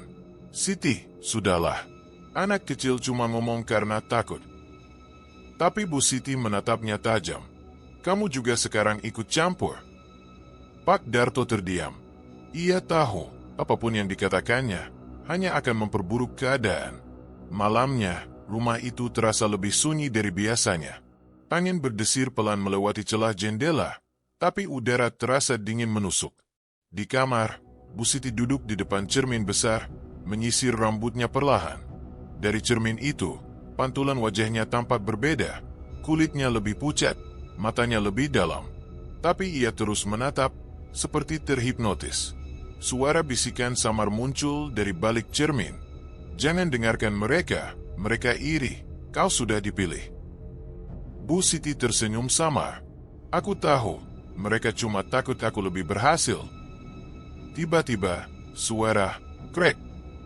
[SPEAKER 1] Siti, sudahlah. Anak kecil cuma ngomong karena takut. Tapi Bu Siti menatapnya tajam. Kamu juga sekarang ikut campur. Pak Darto terdiam. Ia tahu, apapun yang dikatakannya, hanya akan memperburuk keadaan. Malamnya, rumah itu terasa lebih sunyi dari biasanya. Angin berdesir pelan melewati celah jendela, tapi udara terasa dingin menusuk. Di kamar, Bu Siti duduk di depan cermin besar, menyisir rambutnya perlahan. Dari cermin itu, pantulan wajahnya tampak berbeda. Kulitnya lebih pucat, matanya lebih dalam. Tapi ia terus menatap, seperti terhipnotis. Suara bisikan samar muncul dari balik cermin. Jangan dengarkan mereka, mereka iri, kau sudah dipilih. Bu Siti tersenyum samar. Aku tahu, mereka cuma takut aku lebih berhasil. Tiba-tiba, suara krek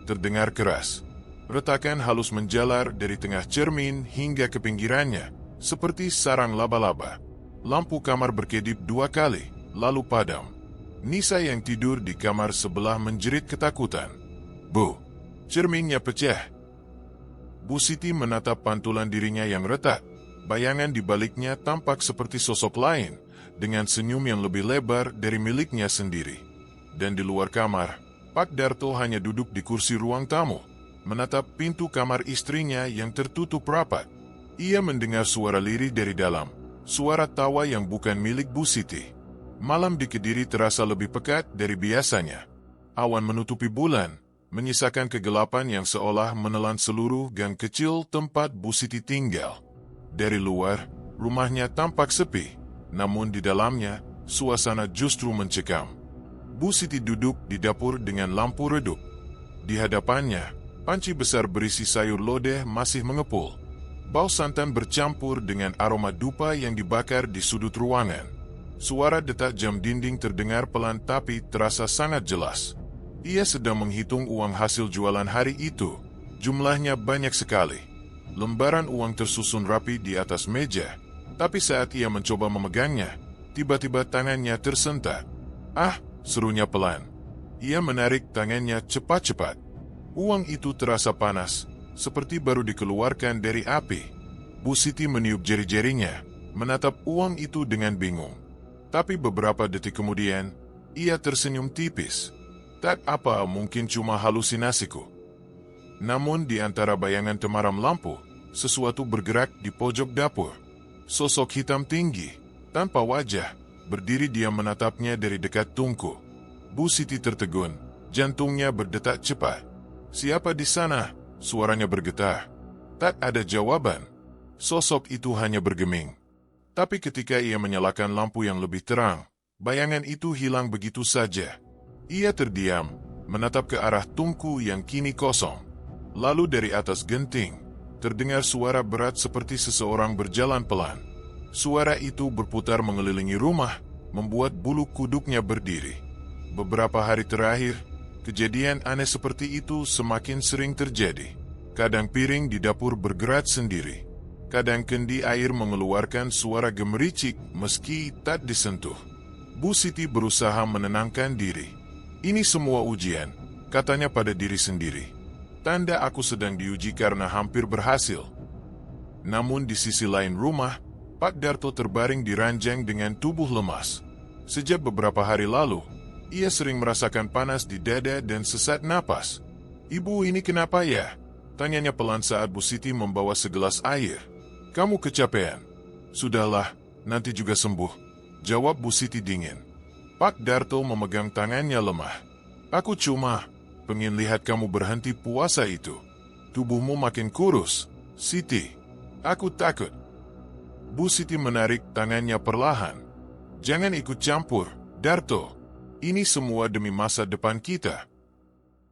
[SPEAKER 1] terdengar keras. Retakan halus menjalar dari tengah cermin hingga ke pinggirannya, seperti sarang laba-laba. Lampu kamar berkedip 2 kali, lalu padam. Nisa yang tidur di kamar sebelah menjerit ketakutan. Bu, cerminnya pecah. Bu Siti menatap pantulan dirinya yang retak. Bayangan di baliknya tampak seperti sosok lain, dengan senyum yang lebih lebar dari miliknya sendiri. Dan di luar kamar, Pak Darto hanya duduk di kursi ruang tamu, menatap pintu kamar istrinya yang tertutup rapat. Ia mendengar suara lirih dari dalam, suara tawa yang bukan milik Bu Siti. Malam di Kediri terasa lebih pekat dari biasanya. Awan menutupi bulan, menyisakan kegelapan yang seolah menelan seluruh gang kecil tempat Bu Siti tinggal. Dari luar, rumahnya tampak sepi, namun di dalamnya, suasana justru mencekam. Bu Siti duduk di dapur dengan lampu redup. Di hadapannya, panci besar berisi sayur lodeh masih mengepul. Bau santan bercampur dengan aroma dupa yang dibakar di sudut ruangan. Suara detak jam dinding terdengar pelan tapi terasa sangat jelas. Ia sedang menghitung uang hasil jualan hari itu. Jumlahnya banyak sekali. Lembaran uang tersusun rapi di atas meja. Tapi saat ia mencoba memegangnya, tiba-tiba tangannya tersentak. Ah, serunya pelan. Ia menarik tangannya cepat-cepat. Uang itu terasa panas, seperti baru dikeluarkan dari api. Bu Siti meniup jari-jarinya, menatap uang itu dengan bingung. Tapi beberapa detik kemudian, ia tersenyum tipis. Tak apa, mungkin cuma halusinasiku. Namun di antara bayangan temaram lampu, sesuatu bergerak di pojok dapur. Sosok hitam tinggi, tanpa wajah, berdiri diam menatapnya dari dekat tungku. Bu Siti tertegun, jantungnya berdetak cepat. Siapa di sana? Suaranya bergetar. Tak ada jawaban. Sosok itu hanya bergeming. Tapi ketika ia menyalakan lampu yang lebih terang, bayangan itu hilang begitu saja. Ia terdiam, menatap ke arah tungku yang kini kosong. Lalu dari atas genting, terdengar suara berat seperti seseorang berjalan pelan. Suara itu berputar mengelilingi rumah, membuat bulu kuduknya berdiri. Beberapa hari terakhir, kejadian aneh seperti itu semakin sering terjadi. Kadang piring di dapur bergerak sendiri. Kadang kendi air mengeluarkan suara gemericik meski tak disentuh. Bu Siti berusaha menenangkan diri. Ini semua ujian, katanya pada diri sendiri. Tanda aku sedang diuji karena hampir berhasil. Namun di sisi lain rumah, Pak Darto terbaring di ranjang dengan tubuh lemas. Sejak beberapa hari lalu, ia sering merasakan panas di dada dan sesak napas. Ibu, ini kenapa ya? Tanyanya pelan saat Bu Siti membawa segelas air. Kamu kecapean. Sudahlah, nanti juga sembuh, jawab Bu Siti dingin. Pak Darto memegang tangannya lemah. Aku cuma pengen lihat kamu berhenti puasa itu. Tubuhmu makin kurus, Siti. Aku takut. Bu Siti menarik tangannya perlahan. Jangan ikut campur, Darto. Ini semua demi masa depan kita.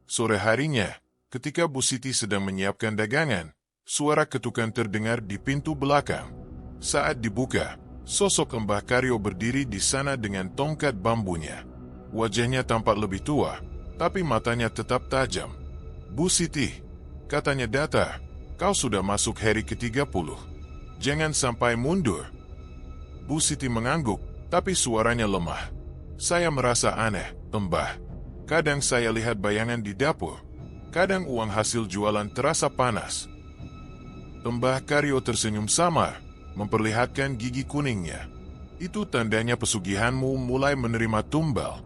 [SPEAKER 1] Sore harinya, ketika Bu Siti sedang menyiapkan dagangan, suara ketukan terdengar di pintu belakang. Saat dibuka, sosok Mbah Karyo berdiri di sana dengan tongkat bambunya. Wajahnya tampak lebih tua, tapi matanya tetap tajam. Bu Siti, katanya datar. Kau sudah masuk hari ke-30. Jangan sampai mundur. Bu Siti mengangguk, tapi suaranya lemah. Saya merasa aneh, Mbah. Kadang saya lihat bayangan di dapur. Kadang uang hasil jualan terasa panas. Mbah Karyo tersenyum samar, memperlihatkan gigi kuningnya. Itu tandanya pesugihanmu mulai menerima tumbal.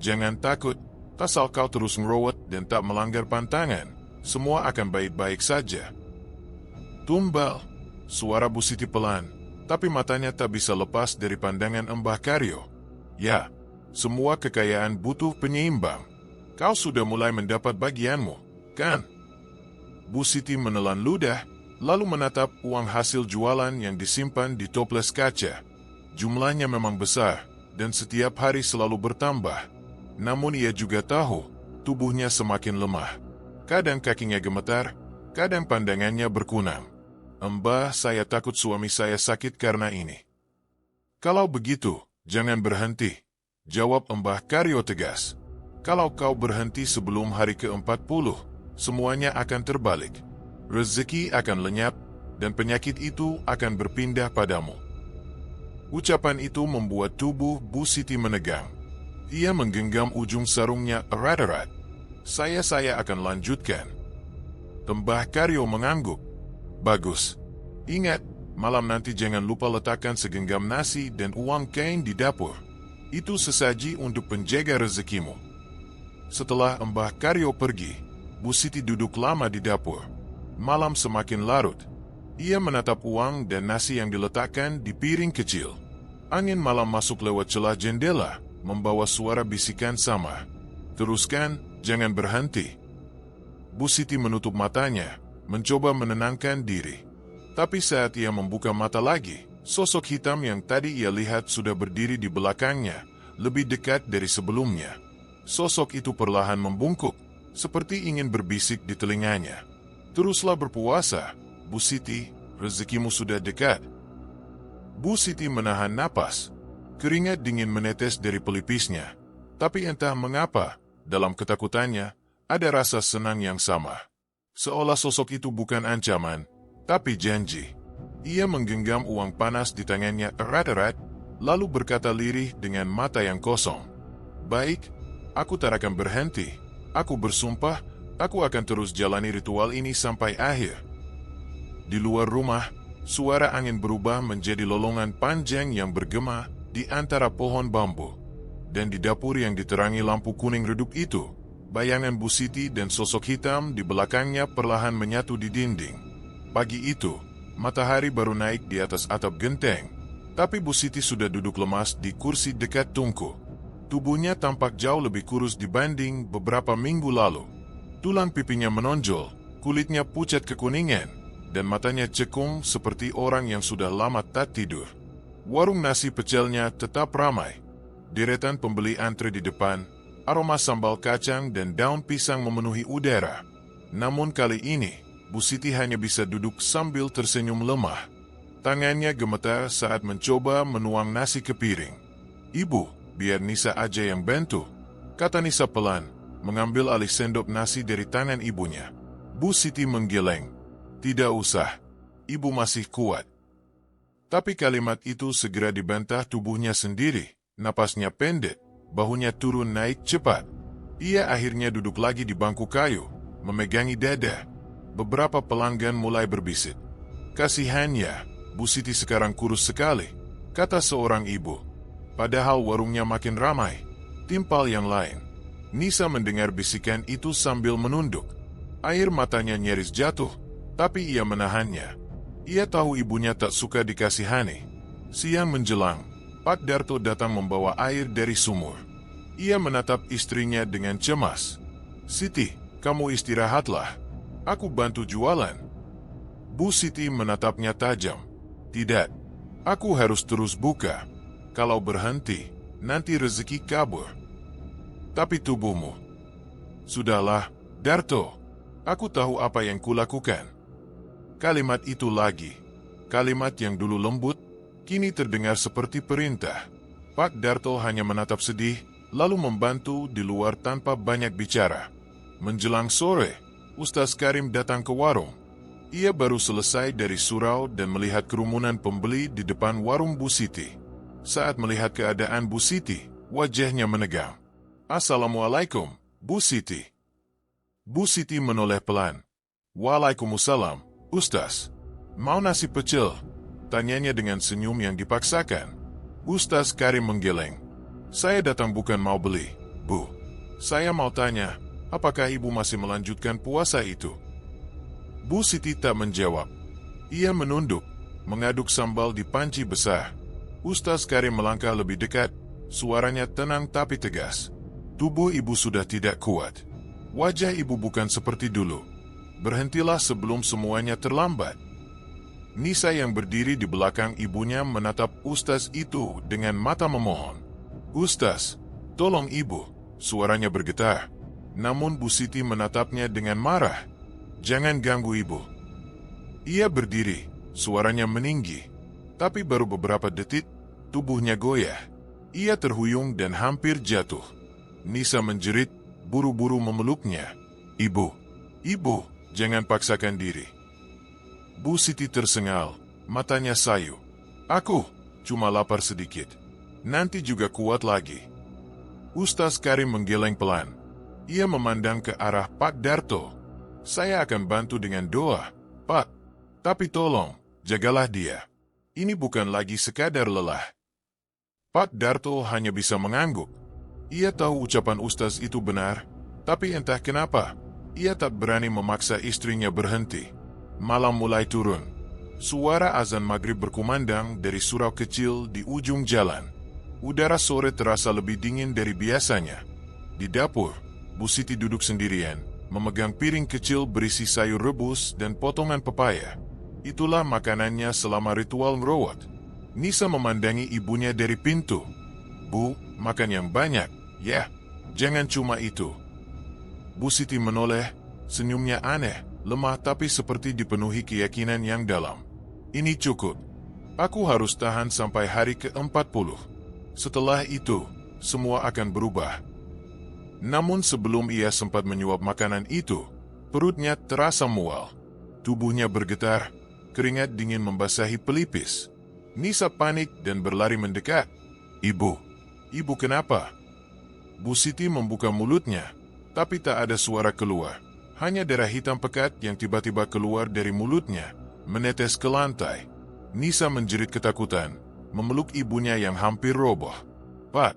[SPEAKER 1] Jangan takut, asal kau terus ngerawat dan tak melanggar pantangan, semua akan baik-baik saja. Tumbal, suara Bu Siti pelan, tapi matanya tak bisa lepas dari pandangan Mbah Karyo. Ya, semua kekayaan butuh penyeimbang. Kau sudah mulai mendapat bagianmu, kan? Bu Siti menelan ludah, lalu menatap uang hasil jualan yang disimpan di toples kaca. Jumlahnya memang besar, dan setiap hari selalu bertambah. Namun ia juga tahu, tubuhnya semakin lemah. Kadang kakinya gemetar, kadang pandangannya berkunang. Mbah, saya takut suami saya sakit karena ini. Kalau begitu, jangan berhenti, jawab Mbah Karyo tegas. Kalau kau berhenti sebelum hari ke-40, semuanya akan terbalik. Rezeki akan lenyap, dan penyakit itu akan berpindah padamu. Ucapan itu membuat tubuh Bu Siti menegang. Ia menggenggam ujung sarungnya erat-erat. Saya akan lanjutkan. Mbah Karyo mengangguk. Bagus. Ingat, malam nanti jangan lupa letakkan segenggam nasi dan uang kain di dapur. Itu sesaji untuk penjaga rezekimu. Setelah Mbah Karyo pergi, Bu Siti duduk lama di dapur. Malam semakin larut. Ia menatap uang dan nasi yang diletakkan di piring kecil. Angin malam masuk lewat celah jendela, membawa suara bisikan samar. Teruskan, jangan berhenti. Bu Siti menutup matanya, mencoba menenangkan diri. Tapi saat ia membuka mata lagi, sosok hitam yang tadi ia lihat sudah berdiri di belakangnya, lebih dekat dari sebelumnya. Sosok itu perlahan membungkuk, seperti ingin berbisik di telinganya. Teruslah berpuasa, Bu Siti, rezekimu sudah dekat. Bu Siti menahan napas. Keringat dingin menetes dari pelipisnya. Tapi entah mengapa, dalam ketakutannya, ada rasa senang yang sama. Seolah sosok itu bukan ancaman, tapi janji. Ia menggenggam uang panas di tangannya erat-erat, lalu berkata lirih dengan mata yang kosong. Baik, aku tak akan berhenti. Aku bersumpah, aku akan terus jalani ritual ini sampai akhir. Di luar rumah, suara angin berubah menjadi lolongan panjang yang bergema di antara pohon bambu. Dan di dapur yang diterangi lampu kuning redup itu, bayangan Bu Siti dan sosok hitam di belakangnya perlahan menyatu di dinding. Pagi itu, matahari baru naik di atas atap genteng, tapi Bu Siti sudah duduk lemas di kursi dekat tungku. Tubuhnya tampak jauh lebih kurus dibanding beberapa minggu lalu. Tulang pipinya menonjol, kulitnya pucat kekuningan, dan matanya cekung seperti orang yang sudah lama tak tidur. Warung nasi pecelnya tetap ramai. Deretan pembeli antre di depan, aroma sambal kacang dan daun pisang memenuhi udara. Namun kali ini, Bu Siti hanya bisa duduk sambil tersenyum lemah. Tangannya gemetar saat mencoba menuang nasi ke piring. Ibu, biar Nisa aja yang bantu, kata Nisa pelan, mengambil alih sendok nasi dari tangan ibunya. Bu Siti menggeleng. Tidak usah, ibu masih kuat. Tapi kalimat itu segera dibantah tubuhnya sendiri. Napasnya pendek, bahunya turun naik cepat. Ia akhirnya duduk lagi di bangku kayu, memegangi dada. Beberapa pelanggan mulai berbisit. Kasihannya, Bu Siti sekarang kurus sekali, kata seorang ibu. Padahal warungnya makin ramai. Timpal yang lain. Nisa mendengar bisikan itu sambil menunduk. Air matanya nyaris jatuh, tapi ia menahannya. Ia tahu ibunya tak suka dikasihani. Siang menjelang, Pak Darto datang membawa air dari sumur. Ia menatap istrinya dengan cemas. Siti, kamu istirahatlah. Aku bantu jualan. Bu Siti menatapnya tajam. Tidak, aku harus terus buka. Kalau berhenti, nanti rezeki kabur. Tapi tubuhmu. Sudahlah, Darto. Aku tahu apa yang kulakukan. Kalimat itu lagi. Kalimat yang dulu lembut, kini terdengar seperti perintah. Pak Darto hanya menatap sedih, lalu membantu di luar tanpa banyak bicara. Menjelang sore, Ustaz Karim datang ke warung. Ia baru selesai dari surau dan melihat kerumunan pembeli di depan warung Bu Siti. Saat melihat keadaan Bu Siti, wajahnya menegang. "Assalamualaikum, Bu Siti." Bu Siti menoleh pelan. "Waalaikumsalam, Ustaz. Mau nasi pecel?" tanyanya dengan senyum yang dipaksakan. Ustaz Karim menggeleng. "Saya datang bukan mau beli, Bu. Saya mau tanya, apakah ibu masih melanjutkan puasa itu?" Bu Siti tak menjawab. Ia menunduk, mengaduk sambal di panci besar. Ustaz Karim melangkah lebih dekat, suaranya tenang tapi tegas. Tubuh ibu sudah tidak kuat. Wajah ibu bukan seperti dulu. Berhentilah sebelum semuanya terlambat. Nisa yang berdiri di belakang ibunya menatap Ustaz itu dengan mata memohon. "Ustaz, tolong ibu," suaranya bergetar. Namun Bu Siti menatapnya dengan marah. "Jangan ganggu ibu." Ia berdiri, suaranya meninggi. Tapi baru beberapa detik, tubuhnya goyah. Ia terhuyung dan hampir jatuh. Nisa menjerit, buru-buru memeluknya. "Ibu, ibu, jangan paksakan diri." Bu Siti tersengal, matanya sayu. "Aku cuma lapar sedikit. Nanti juga kuat lagi." Ustaz Karim menggeleng pelan. Ia memandang ke arah Pak Darto. "Saya akan bantu dengan doa, Pak. Tapi tolong, jagalah dia. Ini bukan lagi sekadar lelah." Pak Darto hanya bisa mengangguk. Ia tahu ucapan Ustaz itu benar, tapi entah kenapa, ia tak berani memaksa istrinya berhenti. Malam mulai turun. Suara azan maghrib berkumandang dari surau kecil di ujung jalan. Udara sore terasa lebih dingin dari biasanya. Di dapur, Bu Siti duduk sendirian, memegang piring kecil berisi sayur rebus dan potongan pepaya. Itulah makanannya selama ritual ngerawat. Nisa memandangi ibunya dari pintu. "Bu, makan yang banyak, ya. Jangan cuma itu." Bu Siti menoleh, senyumnya aneh, lemah tapi seperti dipenuhi keyakinan yang dalam. "Ini cukup. Aku harus tahan sampai hari ke-40. Setelah itu, semua akan berubah." Namun sebelum ia sempat menyuap makanan itu, perutnya terasa mual. Tubuhnya bergetar, keringat dingin membasahi pelipis. Nisa panik dan berlari mendekat. "Ibu, ibu kenapa?" Bu Siti membuka mulutnya, tapi tak ada suara keluar. Hanya darah hitam pekat yang tiba-tiba keluar dari mulutnya, menetes ke lantai. Nisa menjerit ketakutan, memeluk ibunya yang hampir roboh. "Pak,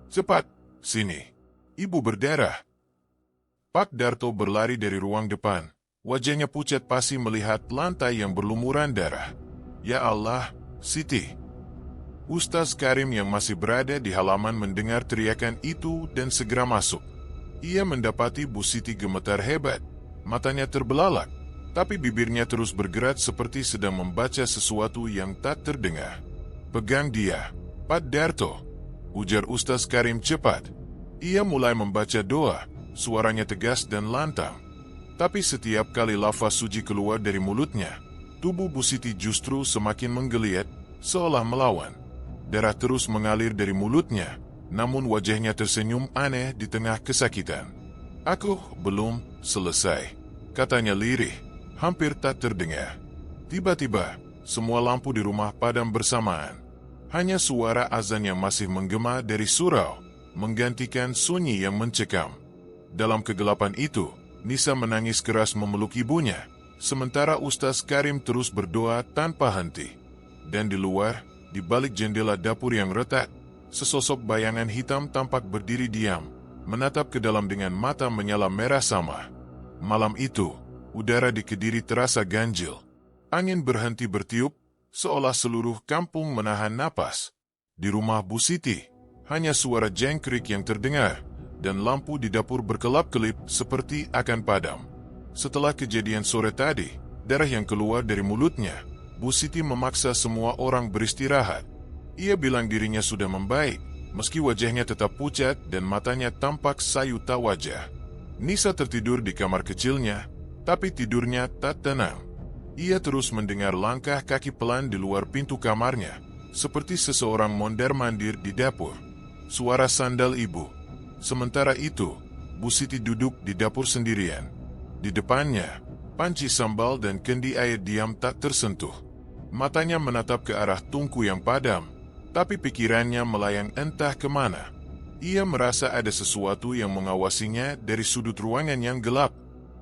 [SPEAKER 1] cepat, sini. Ibu berdarah." Pak Darto berlari dari ruang depan. Wajahnya pucat pasi melihat lantai yang berlumuran darah. "Ya Allah, Siti." Ustaz Karim yang masih berada di halaman mendengar teriakan itu dan segera masuk. Ia mendapati Bu Siti gemetar hebat. Matanya terbelalak, tapi bibirnya terus bergerak seperti sedang membaca sesuatu yang tak terdengar. "Pegang dia, Pak Darto," ujar Ustaz Karim cepat. Ia mulai membaca doa, suaranya tegas dan lantang. Tapi setiap kali lafaz suci keluar dari mulutnya, tubuh Bu Siti justru semakin menggeliat, seolah melawan. Darah terus mengalir dari mulutnya, namun wajahnya tersenyum aneh di tengah kesakitan. "Aku belum selesai," katanya lirih, hampir tak terdengar. Tiba-tiba, semua lampu di rumah padam bersamaan. Hanya suara azan yang masih menggema dari surau menggantikan sunyi yang mencekam. Dalam kegelapan itu, Nisa menangis keras memeluk ibunya, sementara Ustaz Karim terus berdoa tanpa henti. Dan di luar, di balik jendela dapur yang retak, sesosok bayangan hitam tampak berdiri diam, menatap ke dalam dengan mata menyala merah sama. Malam itu, udara di Kediri terasa ganjil. Angin berhenti bertiup, seolah seluruh kampung menahan napas. Di rumah Bu Siti, hanya suara jengkrik yang terdengar, dan lampu di dapur berkelap-kelip seperti akan padam. Setelah kejadian sore tadi, darah yang keluar dari mulutnya, Bu Siti memaksa semua orang beristirahat. Ia bilang dirinya sudah membaik, meski wajahnya tetap pucat dan matanya tampak sayu tak wajah. Nisa tertidur di kamar kecilnya, tapi tidurnya tak tenang. Ia terus mendengar langkah kaki pelan di luar pintu kamarnya, seperti seseorang mondar-mandir di dapur. Suara sandal ibu. Sementara itu, Bu Siti duduk di dapur sendirian. Di depannya, panci sambal dan kendi air diam tak tersentuh. Matanya menatap ke arah tungku yang padam, tapi pikirannya melayang entah kemana. Ia merasa ada sesuatu yang mengawasinya dari sudut ruangan yang gelap.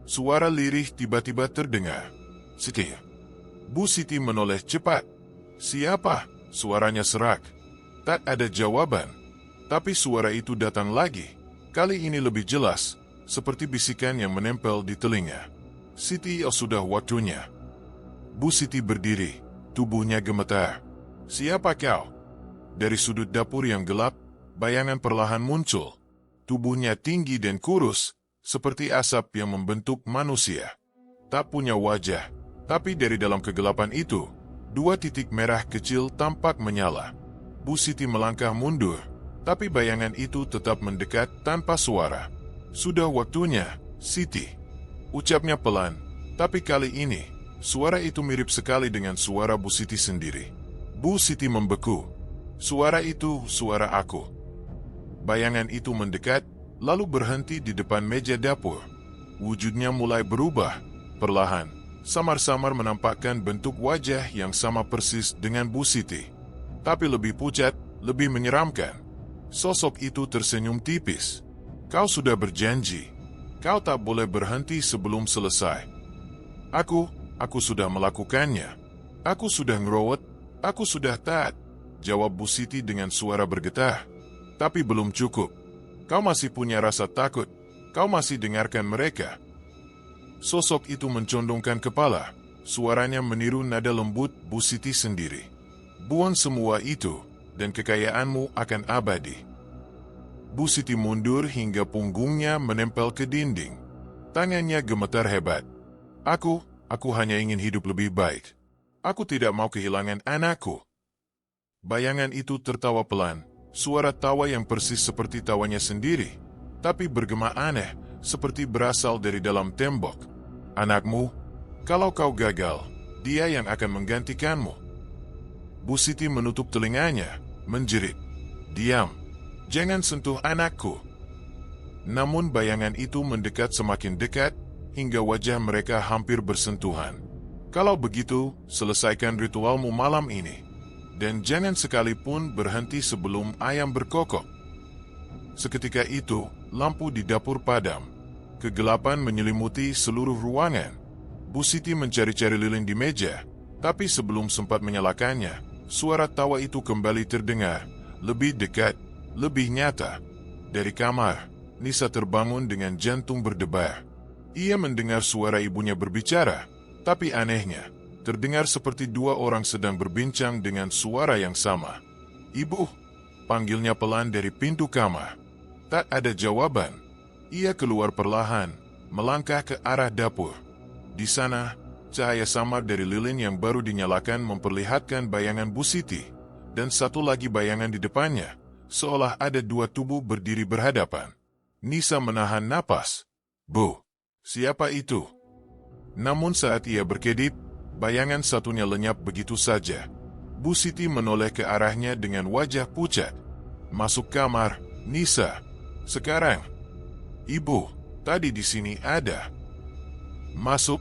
[SPEAKER 1] Suara lirih tiba-tiba terdengar. "Siti." Bu Siti menoleh cepat. "Siapa?" Suaranya serak. Tak ada jawaban. Tapi suara itu datang lagi. Kali ini lebih jelas, seperti bisikan yang menempel di telinga. "Siti, sudah waktunya." Bu Siti berdiri, tubuhnya gemetar. "Siapa kau?" Dari sudut dapur yang gelap, bayangan perlahan muncul. Tubuhnya tinggi dan kurus, seperti asap yang membentuk manusia. Tak punya wajah, tapi dari dalam kegelapan itu, 2 titik merah kecil tampak menyala. Bu Siti melangkah mundur, tapi bayangan itu tetap mendekat tanpa suara. "Sudah waktunya, Siti," ucapnya pelan, tapi kali ini, suara itu mirip sekali dengan suara Bu Siti sendiri. Bu Siti membeku. "Suara itu suara aku." Bayangan itu mendekat, lalu berhenti di depan meja dapur. Wujudnya mulai berubah, perlahan, samar-samar menampakkan bentuk wajah yang sama persis dengan Bu Siti. Tapi lebih pucat, lebih menyeramkan. Sosok itu tersenyum tipis. "Kau sudah berjanji. Kau tak boleh berhenti sebelum selesai." Aku sudah melakukannya. Aku sudah ngerowet, aku sudah taat," jawab Bu Siti dengan suara bergetar. "Tapi belum cukup. Kau masih punya rasa takut. Kau masih dengarkan mereka." Sosok itu mencondongkan kepala. Suaranya meniru nada lembut Bu Siti sendiri. "Buang semua itu, dan kekayaanmu akan abadi." Bu Siti mundur hingga punggungnya menempel ke dinding. Tangannya gemetar hebat. Aku hanya ingin hidup lebih baik. Aku tidak mau kehilangan anakku." Bayangan itu tertawa pelan, suara tawa yang persis seperti tawanya sendiri, tapi bergema aneh, seperti berasal dari dalam tembok. "Anakmu? Kalau kau gagal, dia yang akan menggantikanmu." Bu Siti menutup telinganya, menjerit, "Diam, jangan sentuh anakku." Namun bayangan itu mendekat semakin dekat, hingga wajah mereka hampir bersentuhan. "Kalau begitu, selesaikan ritualmu malam ini. Dan jangan sekalipun berhenti sebelum ayam berkokok." Seketika itu, lampu di dapur padam. Kegelapan menyelimuti seluruh ruangan. Bu Siti mencari-cari lilin di meja, tapi sebelum sempat menyalakannya, suara tawa itu kembali terdengar, lebih dekat, lebih nyata. Dari kamar, Nisa terbangun dengan jantung berdebar. Ia mendengar suara ibunya berbicara, tapi anehnya, terdengar seperti 2 orang sedang berbincang dengan suara yang sama. "Ibu," panggilnya pelan dari pintu kamar. Tak ada jawaban. Ia keluar perlahan, melangkah ke arah dapur. Di sana, cahaya samar dari lilin yang baru dinyalakan memperlihatkan bayangan Bu Siti, dan satu lagi bayangan di depannya, seolah ada 2 tubuh berdiri berhadapan. Nisa menahan napas. "Bu, siapa itu?" Namun saat ia berkedip, bayangan satunya lenyap begitu saja. Bu Siti menoleh ke arahnya dengan wajah pucat. "Masuk kamar, Nisa. Sekarang." "Ibu, tadi di sini ada." "Masuk,"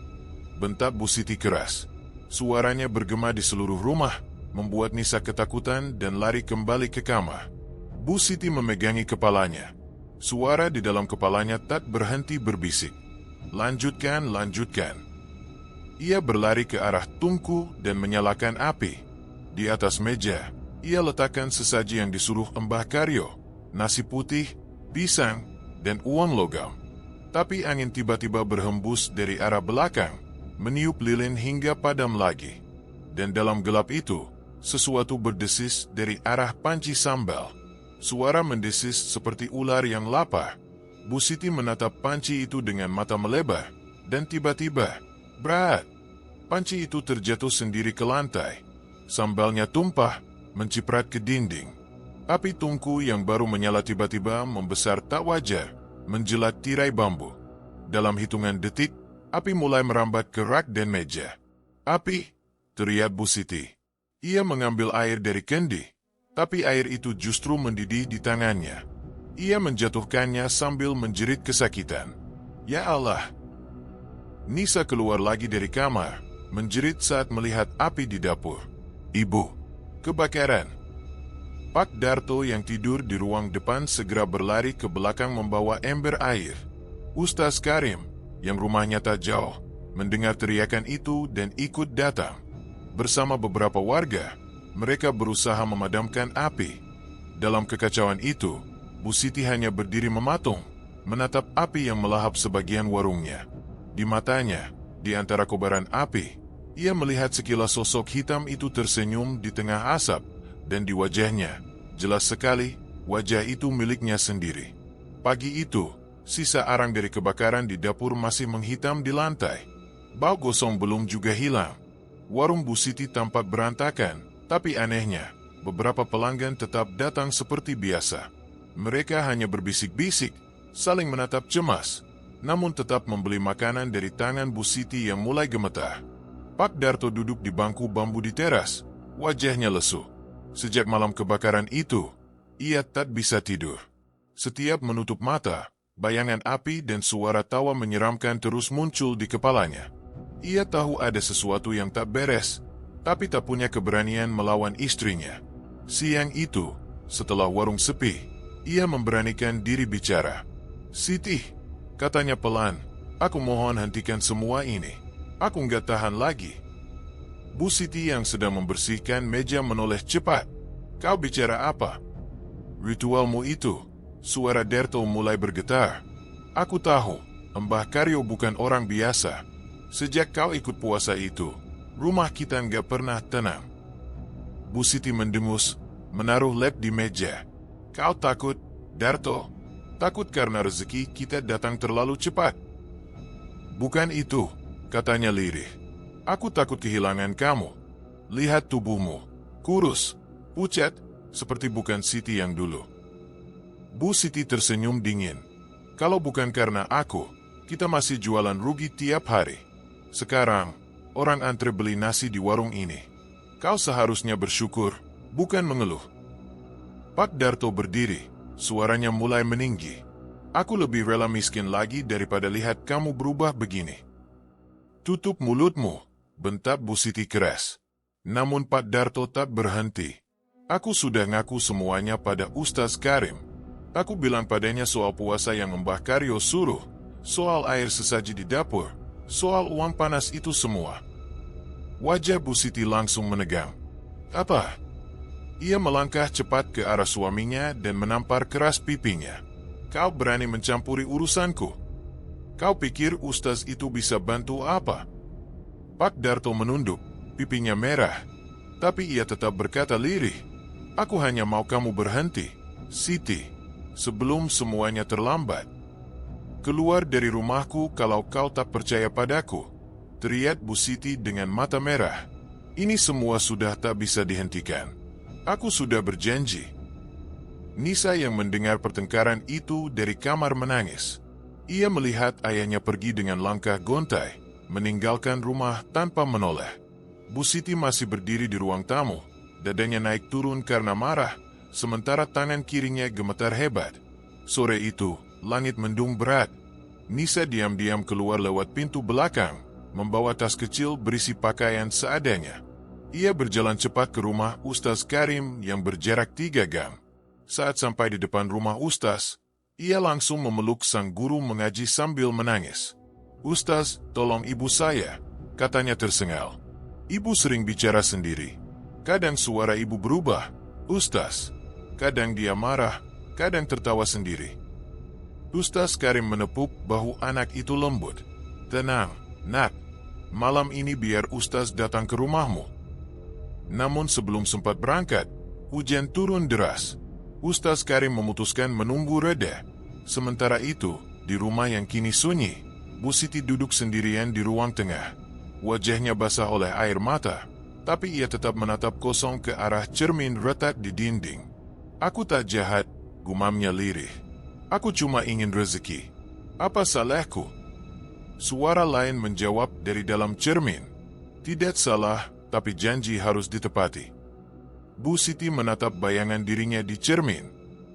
[SPEAKER 1] bentak Bu Siti keras. Suaranya bergema di seluruh rumah, membuat Nisa ketakutan dan lari kembali ke kamar. Bu Siti memegangi kepalanya. Suara di dalam kepalanya tak berhenti berbisik. "Lanjutkan, lanjutkan." Ia berlari ke arah tungku dan menyalakan api. Di atas meja, ia letakkan sesaji yang disuruh Mbah Karyo, nasi putih, pisang, dan uang logam. Tapi angin tiba-tiba berhembus dari arah belakang, meniup lilin hingga padam lagi. Dan dalam gelap itu, sesuatu berdesis dari arah panci sambal. Suara mendesis seperti ular yang lapar. Bu Siti menatap panci itu dengan mata melebar, dan tiba-tiba, brat, panci itu terjatuh sendiri ke lantai. Sambalnya tumpah, menciprat ke dinding. Api tungku yang baru menyala tiba-tiba membesar tak wajar, menjelat tirai bambu. Dalam hitungan detik, api mulai merambat ke rak dan meja. "Api!" teriak Bu Siti. Ia mengambil air dari kendi, tapi air itu justru mendidih di tangannya. Ia menjatuhkannya sambil menjerit kesakitan. "Ya Allah!" Nisa keluar lagi dari kamar, menjerit saat melihat api di dapur. "Ibu, kebakaran!" Pak Darto yang tidur di ruang depan segera berlari ke belakang membawa ember air. Ustaz Karim, yang rumahnya tak jauh, mendengar teriakan itu dan ikut datang. Bersama beberapa warga, mereka berusaha memadamkan api. Dalam kekacauan itu, Bu Siti hanya berdiri mematung, menatap api yang melahap sebagian warungnya. Di matanya, di antara kobaran api, ia melihat sekilas sosok hitam itu tersenyum di tengah asap, dan di wajahnya, jelas sekali, wajah itu miliknya sendiri. Pagi itu, sisa arang dari kebakaran di dapur masih menghitam di lantai. Bau gosong belum juga hilang. Warung Bu Siti tampak berantakan, tapi anehnya, beberapa pelanggan tetap datang seperti biasa. Mereka hanya berbisik-bisik, saling menatap cemas, namun tetap membeli makanan dari tangan Bu Siti yang mulai gemetar. Pak Darto duduk di bangku bambu di teras, wajahnya lesu. Sejak malam kebakaran itu, ia tak bisa tidur. Setiap menutup mata, bayangan api dan suara tawa menyeramkan terus muncul di kepalanya. Ia tahu ada sesuatu yang tak beres, tapi tak punya keberanian melawan istrinya. Siang itu, setelah warung sepi, ia memberanikan diri bicara. "Siti," katanya pelan, "aku mohon hentikan semua ini. Aku nggak tahan lagi." Bu Siti yang sedang membersihkan meja menoleh cepat. "Kau bicara apa?" "Ritualmu itu." Suara Darto mulai bergetar. "Aku tahu, Mbah Karyo bukan orang biasa. Sejak kau ikut puasa itu, rumah kita nggak pernah tenang." Bu Siti mendengus, menaruh lap di meja. "Kau takut, Darto? Takut karena rezeki kita datang terlalu cepat?" "Bukan itu," katanya lirih. "Aku takut kehilangan kamu. Lihat tubuhmu, kurus, pucat, seperti bukan Siti yang dulu." Bu Siti tersenyum dingin. "Kalau bukan karena aku, kita masih jualan rugi tiap hari. Sekarang, orang antre beli nasi di warung ini. Kau seharusnya bersyukur, bukan mengeluh." Pak Darto berdiri, suaranya mulai meninggi. "Aku lebih rela miskin lagi daripada lihat kamu berubah begini." "Tutup mulutmu," bentak Bu Siti keras. Namun Pak Darto tak berhenti. "Aku sudah ngaku semuanya pada Ustaz Karim. Aku bilang padanya soal puasa yang Mbah Karyo suruh, soal air sesaji di dapur, soal uang panas itu semua." Wajah Bu Siti langsung menegang. "Apa?" Ia melangkah cepat ke arah suaminya dan menampar keras pipinya. "Kau berani mencampuri urusanku? Kau pikir Ustaz itu bisa bantu apa?" Pak Darto menunduk, pipinya merah. Tapi ia tetap berkata lirih, "Aku hanya mau kamu berhenti, Siti, sebelum semuanya terlambat. Keluar dari rumahku kalau kau tak percaya padaku," teriak Bu Siti dengan mata merah. "Ini semua sudah tak bisa dihentikan. Aku sudah berjanji." Nisa yang mendengar pertengkaran itu dari kamar menangis. Ia melihat ayahnya pergi dengan langkah gontai, meninggalkan rumah tanpa menoleh. Bu Siti masih berdiri di ruang tamu, dadanya naik turun karena marah, sementara tangan kirinya gemetar hebat. Sore itu, langit mendung berat. Nisa diam-diam keluar lewat pintu belakang, membawa tas kecil berisi pakaian seadanya. Ia berjalan cepat ke rumah Ustaz Karim yang berjarak 3 gang. Saat sampai di depan rumah Ustaz, ia langsung memeluk sang guru mengaji sambil menangis. "Ustaz, tolong ibu saya," katanya tersengal. "Ibu sering bicara sendiri. Kadang suara ibu berubah, Ustaz. Kadang dia marah, kadang tertawa sendiri." Ustaz Karim menepuk bahu anak itu lembut. "Tenang, Nak. Malam ini biar Ustaz datang ke rumahmu." Namun sebelum sempat berangkat, hujan turun deras. Ustaz Karim memutuskan menunggu reda. Sementara itu, di rumah yang kini sunyi, Bu Siti duduk sendirian di ruang tengah. Wajahnya basah oleh air mata, tapi ia tetap menatap kosong ke arah cermin retak di dinding. "Aku tak jahat," gumamnya lirih. "Aku cuma ingin rezeki. Apa salahku?" Suara lain menjawab dari dalam cermin. "Tidak salah, tapi janji harus ditepati." Bu Siti menatap bayangan dirinya di cermin.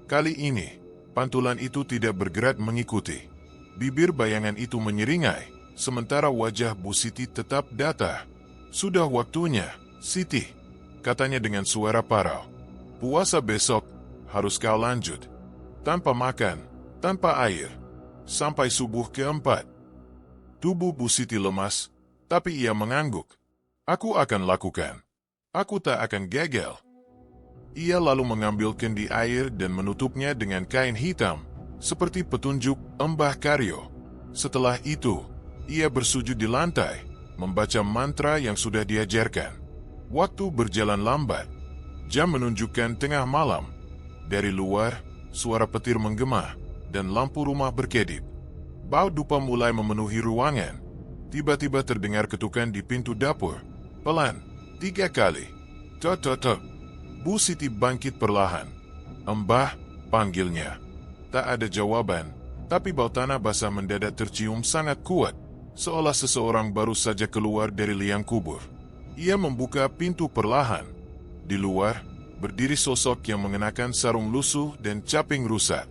[SPEAKER 1] Kali ini, pantulan itu tidak bergerak mengikuti. Bibir bayangan itu menyeringai, sementara wajah Bu Siti tetap datar. "Sudah waktunya, Siti," katanya dengan suara parau. "Puasa besok harus kau lanjut. Tanpa makan, tanpa air, sampai subuh keempat." Tubuh Bu Siti lemas, tapi ia mengangguk. "Aku akan lakukan. Aku tak akan gagal." Ia lalu mengambil kendi air dan menutupnya dengan kain hitam, seperti petunjuk Mbah Karyo. Setelah itu, ia bersujud di lantai, membaca mantra yang sudah diajarkan. Waktu berjalan lambat. Jam menunjukkan tengah malam. Dari luar, suara petir menggema, dan lampu rumah berkedip. Bau dupa mulai memenuhi ruangan. Tiba-tiba terdengar ketukan di pintu dapur. Pelan, 3 kali. "Tok, tok, tok." Bu Siti bangkit perlahan. "Mbah," panggilnya. Tak ada jawaban, tapi bau tanah basah mendadak tercium sangat kuat, seolah seseorang baru saja keluar dari liang kubur. Ia membuka pintu perlahan. Di luar, berdiri sosok yang mengenakan sarung lusuh dan caping rusak.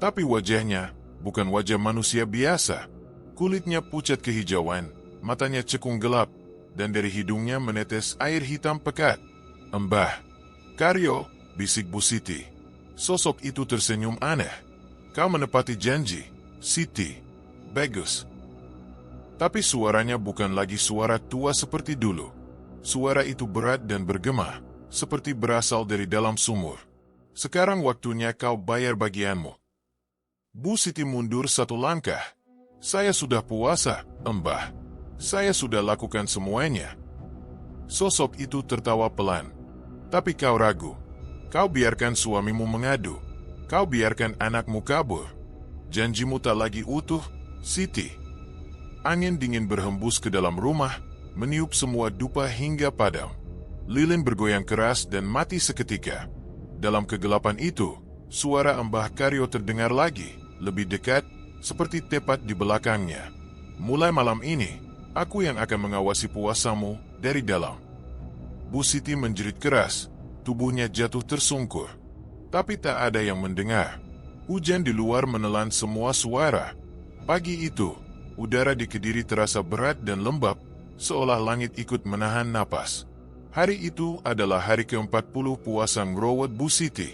[SPEAKER 1] Tapi wajahnya bukan wajah manusia biasa. Kulitnya pucat kehijauan, matanya cekung gelap, dan dari hidungnya menetes air hitam pekat. "Mbah Karyo," bisik Bu Siti. Sosok itu tersenyum aneh. "Kau menepati janji, Siti. Bagus." Tapi suaranya bukan lagi suara tua seperti dulu. Suara itu berat dan bergema, seperti berasal dari dalam sumur. "Sekarang waktunya kau bayar bagianmu." Bu Siti mundur 1 langkah. "Saya sudah puasa, Mbah. Saya sudah lakukan semuanya." Sosok itu tertawa pelan. "Tapi kau ragu. Kau biarkan suamimu mengadu. Kau biarkan anakmu kabur. Janjimu tak lagi utuh, Siti." Angin dingin berhembus ke dalam rumah, meniup semua dupa hingga padam. Lilin bergoyang keras dan mati seketika. Dalam kegelapan itu, suara Mbah Karyo terdengar lagi, lebih dekat, seperti tepat di belakangnya. "Mulai malam ini, aku yang akan mengawasi puasamu dari dalam." Bu Siti menjerit keras, tubuhnya jatuh tersungkur. Tapi tak ada yang mendengar. Hujan di luar menelan semua suara. Pagi itu, udara di Kediri terasa berat dan lembab, seolah langit ikut menahan napas. Hari itu adalah hari ke-40 puasa ngerowot Bu Siti.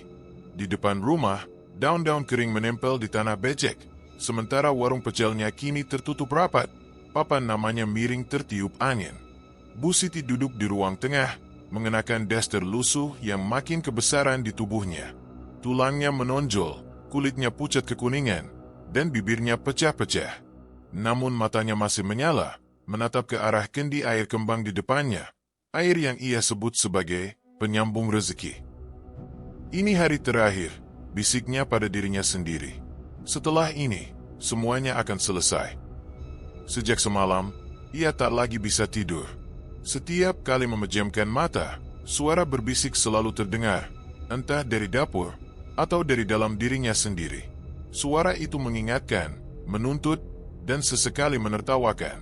[SPEAKER 1] Di depan rumah, daun-daun kering menempel di tanah becek, sementara warung pecelnya kini tertutup rapat. Papan namanya miring tertiup angin. Bu Siti duduk di ruang tengah, mengenakan daster lusuh yang makin kebesaran di tubuhnya. Tulangnya menonjol, kulitnya pucat kekuningan, dan bibirnya pecah-pecah. Namun matanya masih menyala, menatap ke arah kendi air kembang di depannya, air yang ia sebut sebagai penyambung rezeki. "Ini hari terakhir," bisiknya pada dirinya sendiri. "Setelah ini, semuanya akan selesai." Sejak semalam, ia tak lagi bisa tidur. Setiap kali memejamkan mata, suara berbisik selalu terdengar, entah dari dapur atau dari dalam dirinya sendiri. Suara itu mengingatkan, menuntut, dan sesekali menertawakan.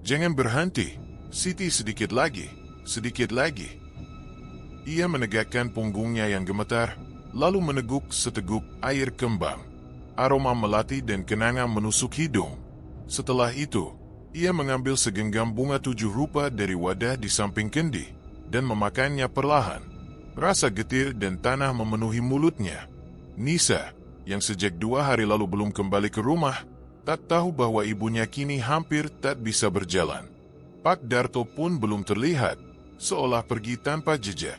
[SPEAKER 1] "Jangan berhenti, Siti, sedikit lagi, sedikit lagi." Ia menegakkan punggungnya yang gemetar, lalu meneguk seteguk air kembang. Aroma melati dan kenanga menusuk hidung. Setelah itu, ia mengambil segenggam bunga 7 rupa dari wadah di samping kendi, dan memakannya perlahan. Rasa getir dan tanah memenuhi mulutnya. Nisa, yang sejak 2 hari lalu belum kembali ke rumah, tak tahu bahwa ibunya kini hampir tak bisa berjalan. Pak Darto pun belum terlihat, seolah pergi tanpa jejak.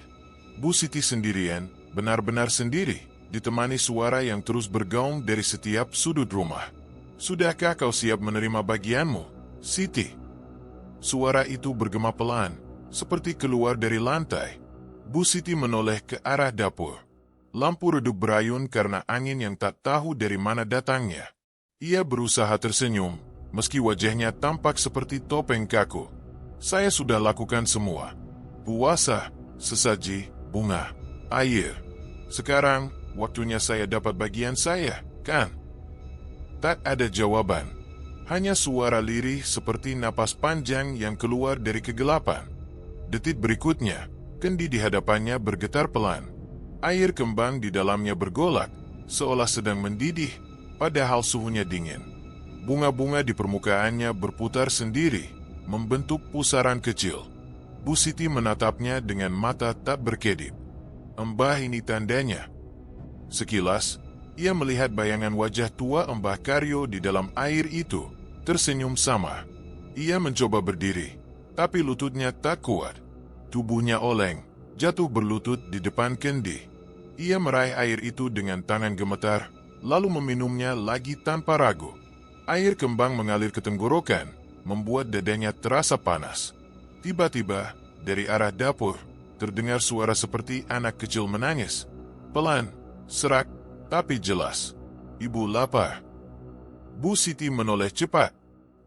[SPEAKER 1] Bu Siti sendirian, benar-benar sendiri, ditemani suara yang terus bergaung dari setiap sudut rumah. "Sudahkah kau siap menerima bagianmu, Siti?" Suara itu bergema pelan, seperti keluar dari lantai. Bu Siti menoleh ke arah dapur. Lampu redup berayun karena angin yang tak tahu dari mana datangnya. Ia berusaha tersenyum, meski wajahnya tampak seperti topeng kaku. "Saya sudah lakukan semua. Puasa, sesaji, bunga, air. Sekarang, waktunya saya dapat bagian saya, kan?" Tak ada jawaban. Hanya suara lirih seperti napas panjang yang keluar dari kegelapan. Detik berikutnya, kendi di hadapannya bergetar pelan. Air kembang di dalamnya bergolak, seolah sedang mendidih, padahal suhunya dingin. Bunga-bunga di permukaannya berputar sendiri, membentuk pusaran kecil. Bu Siti menatapnya dengan mata tak berkedip. Mbah, ini tandanya. Sekilas, ia melihat bayangan wajah tua Mbah Karyo di dalam air itu, tersenyum sama. Ia mencoba berdiri, tapi lututnya tak kuat. Tubuhnya oleng, jatuh berlutut di depan kendi. Ia meraih air itu dengan tangan gemetar, lalu meminumnya lagi tanpa ragu. Air kembang mengalir ke tenggorokan, membuat dadanya terasa panas. Tiba-tiba, dari arah dapur, terdengar suara seperti anak kecil menangis. Pelan, serak, tapi jelas. Ibu lapar. Bu Siti menoleh cepat.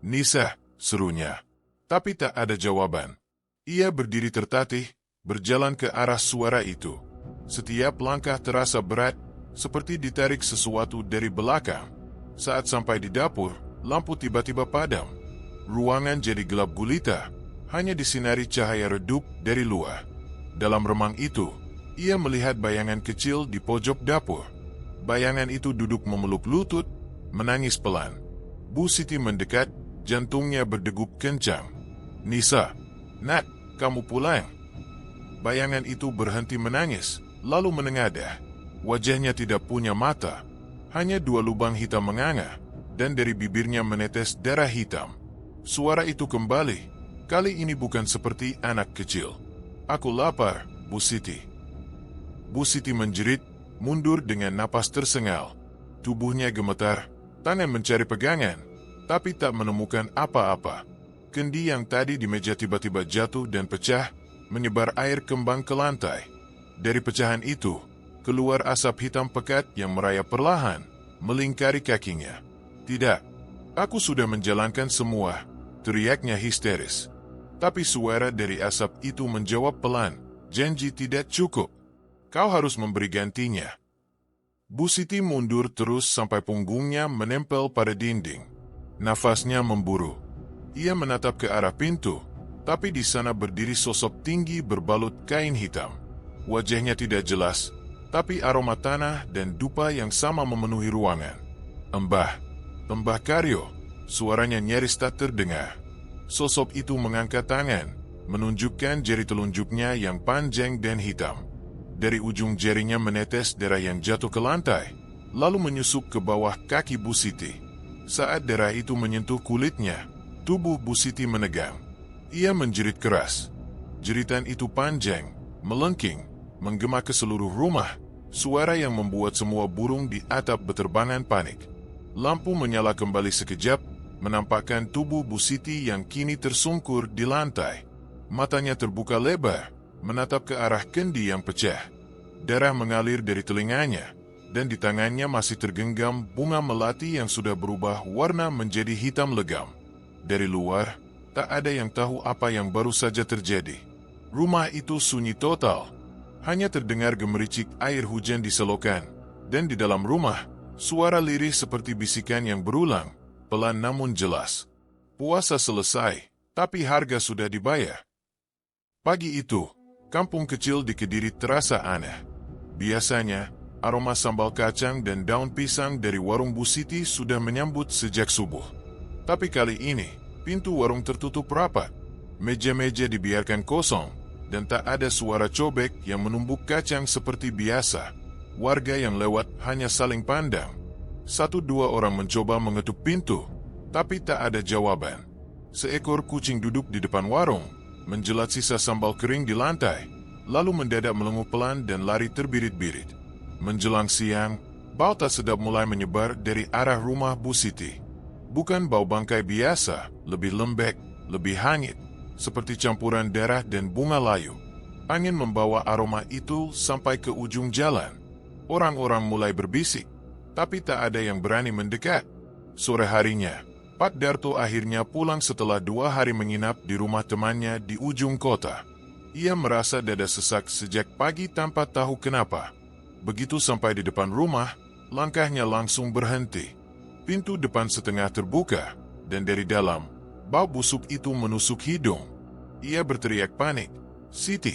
[SPEAKER 1] Nisa, serunya. Tapi tak ada jawaban. Ia berdiri tertatih, berjalan ke arah suara itu. Setiap langkah terasa berat, seperti ditarik sesuatu dari belakang. Saat sampai di dapur, lampu tiba-tiba padam. Ruangan jadi gelap gulita, hanya disinari cahaya redup dari luar. Dalam remang itu, ia melihat bayangan kecil di pojok dapur. Bayangan itu duduk memeluk lutut, menangis pelan. Bu Siti mendekat, jantungnya berdegup kencang. Nisa, Nak, kamu pulang. Bayangan itu berhenti menangis, lalu menengadah. Wajahnya tidak punya mata, hanya 2 lubang hitam menganga, dan dari bibirnya menetes darah hitam. Suara itu kembali, kali ini bukan seperti anak kecil. Aku lapar, Bu Siti. Bu Siti menjerit, mundur dengan napas tersengal. Tubuhnya gemetar, tangan mencari pegangan, tapi tak menemukan apa-apa. Kendi yang tadi di meja tiba-tiba jatuh dan pecah, menyebar air kembang ke lantai. Dari pecahan itu, keluar asap hitam pekat yang merayap perlahan, melingkari kakinya. Tidak, aku sudah menjalankan semua, teriaknya histeris. Tapi suara dari asap itu menjawab pelan, janji tidak cukup. Kau harus memberi gantinya. Bu Siti mundur terus sampai punggungnya menempel pada dinding. Nafasnya memburu. Ia menatap ke arah pintu, tapi di sana berdiri sosok tinggi berbalut kain hitam. Wajahnya tidak jelas, tapi aroma tanah dan dupa yang sama memenuhi ruangan. Mbah Karyo, suaranya nyaris tak terdengar. Sosok itu mengangkat tangan, menunjukkan jari telunjuknya yang panjang dan hitam. Dari ujung jarinya menetes darah yang jatuh ke lantai, lalu menyusup ke bawah kaki Bu Siti. Saat darah itu menyentuh kulitnya, tubuh Bu Siti menegang. Ia menjerit keras. Jeritan itu panjang, melengking, menggema ke seluruh rumah, suara yang membuat semua burung di atap berterbangan panik. Lampu menyala kembali sekejap, menampakkan tubuh Bu Siti yang kini tersungkur di lantai. Matanya terbuka lebar, menatap ke arah kendi yang pecah. Darah mengalir dari telinganya, dan di tangannya masih tergenggam bunga melati yang sudah berubah warna menjadi hitam legam. Dari luar, tak ada yang tahu apa yang baru saja terjadi. Rumah itu sunyi total. Hanya terdengar gemericik air hujan di selokan, dan di dalam rumah, suara lirih seperti bisikan yang berulang, pelan namun jelas. Puasa selesai, tapi harga sudah dibayar. Pagi itu, kampung kecil di Kediri terasa aneh. Biasanya, aroma sambal kacang dan daun pisang dari warung Bu Siti sudah menyambut sejak subuh. Tapi kali ini, pintu warung tertutup rapat. Meja-meja dibiarkan kosong, dan tak ada suara cobek yang menumbuk kacang seperti biasa. Warga yang lewat hanya saling pandang. 1-2 orang mencoba mengetuk pintu, tapi tak ada jawaban. Seekor kucing duduk di depan warung, menjelat sisa sambal kering di lantai, lalu mendadak melenguh pelan dan lari terbirit-birit. Menjelang siang, bau tak sedap mulai menyebar dari arah rumah Bu Siti. Bukan bau bangkai biasa, lebih lembek, lebih hangit, seperti campuran darah dan bunga layu. Angin membawa aroma itu sampai ke ujung jalan. Orang-orang mulai berbisik, tapi tak ada yang berani mendekat. Sore harinya, Pak Darto akhirnya pulang setelah 2 hari menginap di rumah temannya di ujung kota. Ia merasa dada sesak sejak pagi tanpa tahu kenapa. Begitu sampai di depan rumah, langkahnya langsung berhenti. Pintu depan setengah terbuka, dan dari dalam, bau busuk itu menusuk hidung. Ia berteriak panik, "Siti!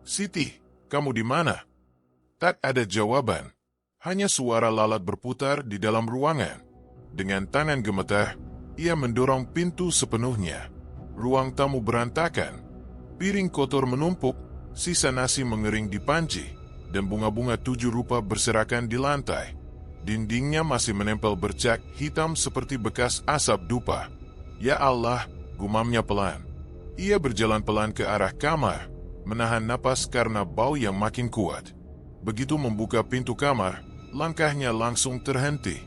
[SPEAKER 1] Siti, kamu di mana?" Tak ada jawaban. Hanya suara lalat berputar di dalam ruangan. Dengan tangan gemetar, ia mendorong pintu sepenuhnya. Ruang tamu berantakan. Piring kotor menumpuk, sisa nasi mengering di panci, dan bunga-bunga 7 rupa berserakan di lantai. Dindingnya masih menempel bercak hitam seperti bekas asap dupa. Ya Allah, gumamnya pelan. Ia berjalan pelan ke arah kamar, menahan napas karena bau yang makin kuat. Begitu membuka pintu kamar, langkahnya langsung terhenti.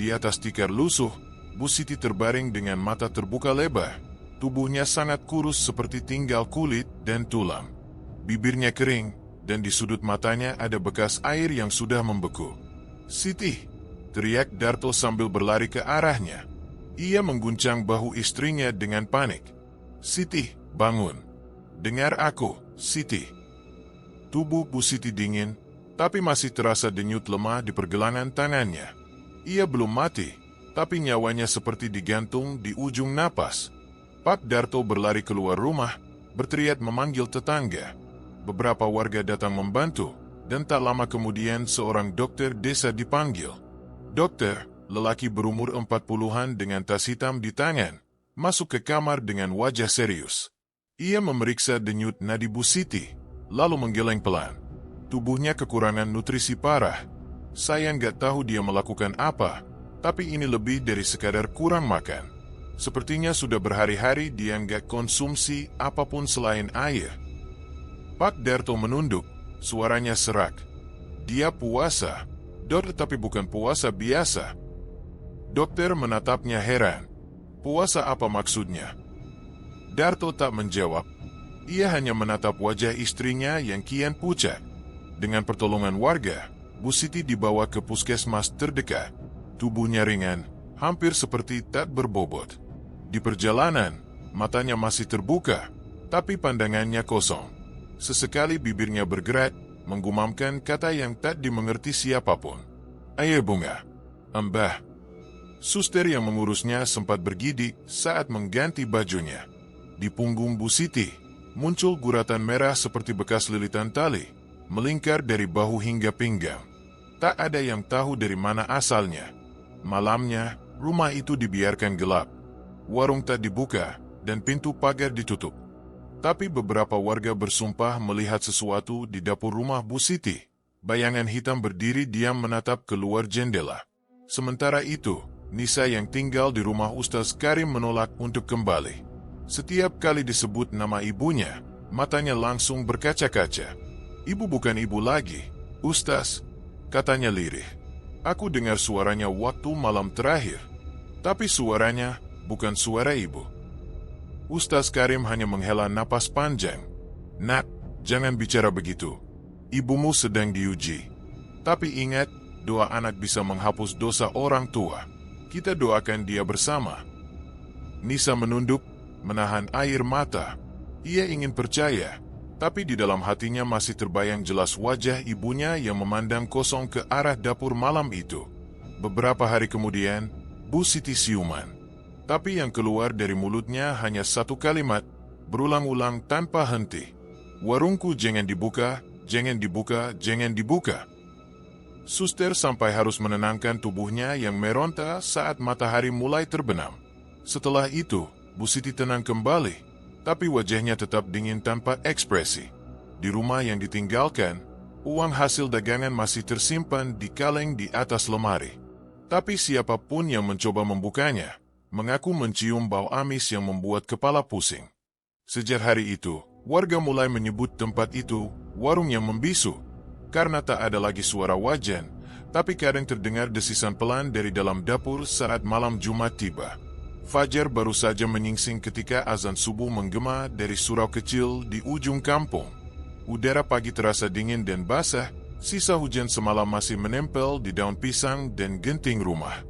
[SPEAKER 1] Di atas tikar lusuh, Bu Siti terbaring dengan mata terbuka lebar. Tubuhnya sangat kurus seperti tinggal kulit dan tulang. Bibirnya kering, dan di sudut matanya ada bekas air yang sudah membeku. "Siti!" teriak Darto sambil berlari ke arahnya. Ia mengguncang bahu istrinya dengan panik. "Siti, bangun. Dengar aku, Siti." Tubuh Bu Siti dingin, tapi masih terasa denyut lemah di pergelangan tangannya. Ia belum mati, tapi nyawanya seperti digantung di ujung napas. Pak Darto berlari keluar rumah, berteriak memanggil tetangga. Beberapa warga datang membantu, dan tak lama kemudian seorang dokter desa dipanggil. Dokter, lelaki berumur 40-an dengan tas hitam di tangan, masuk ke kamar dengan wajah serius. Ia memeriksa denyut nadi Bu Siti, lalu menggeleng pelan. Tubuhnya kekurangan nutrisi parah. Saya nggak tahu dia melakukan apa, tapi ini lebih dari sekadar kurang makan. Sepertinya sudah berhari-hari dia nggak konsumsi apapun selain air. Pak Darto menunduk, suaranya serak. Dia puasa, tapi bukan puasa biasa. Dokter menatapnya heran. Puasa apa maksudnya? Darto tak menjawab. Ia hanya menatap wajah istrinya yang kian pucat. Dengan pertolongan warga, Bu Siti dibawa ke puskesmas terdekat. Tubuhnya ringan, hampir seperti tak berbobot. Di perjalanan, matanya masih terbuka, tapi pandangannya kosong. Sesekali bibirnya bergerak, menggumamkan kata yang tak dimengerti siapapun. "Air bunga." "Mbah." Suster yang mengurusnya sempat bergidik saat mengganti bajunya. Di punggung Bu Siti, muncul guratan merah seperti bekas lilitan tali, melingkar dari bahu hingga pinggang. Tak ada yang tahu dari mana asalnya. Malamnya, rumah itu dibiarkan gelap. Warung tak dibuka, dan pintu pagar ditutup. Tapi beberapa warga bersumpah melihat sesuatu di dapur rumah Bu Siti. Bayangan hitam berdiri diam menatap keluar jendela. Sementara itu, Nisa yang tinggal di rumah Ustaz Karim menolak untuk kembali. Setiap kali disebut nama ibunya, matanya langsung berkaca-kaca. "Ibu bukan ibu lagi, Ustaz," katanya lirih. "Aku dengar suaranya waktu malam terakhir, tapi suaranya bukan suara ibu." Ustaz Karim hanya menghela napas panjang. "Nak, jangan bicara begitu. Ibumu sedang diuji. Tapi ingat, doa anak bisa menghapus dosa orang tua. Kita doakan dia bersama." Nisa menunduk, menahan air mata. Ia ingin percaya, tapi di dalam hatinya masih terbayang jelas wajah ibunya yang memandang kosong ke arah dapur malam itu. Beberapa hari kemudian, Bu Siti siuman. Tapi yang keluar dari mulutnya hanya satu kalimat, berulang-ulang tanpa henti. "Warungku jangan dibuka, jangan dibuka, jangan dibuka." Suster sampai harus menenangkan tubuhnya yang meronta saat matahari mulai terbenam. Setelah itu, Bu Siti tenang kembali, tapi wajahnya tetap dingin tanpa ekspresi. Di rumah yang ditinggalkan, uang hasil dagangan masih tersimpan di kaleng di atas lemari. Tapi siapapun yang mencoba membukanya, mengaku mencium bau amis yang membuat kepala pusing. Sejak hari itu, warga mulai menyebut tempat itu warung yang membisu, karena tak ada lagi suara wajan, tapi kadang terdengar desisan pelan dari dalam dapur saat malam Jumat tiba. Fajar baru saja menyingsing ketika azan subuh menggema dari surau kecil di ujung kampung. Udara pagi terasa dingin dan basah, sisa hujan semalam masih menempel di daun pisang dan genting rumah.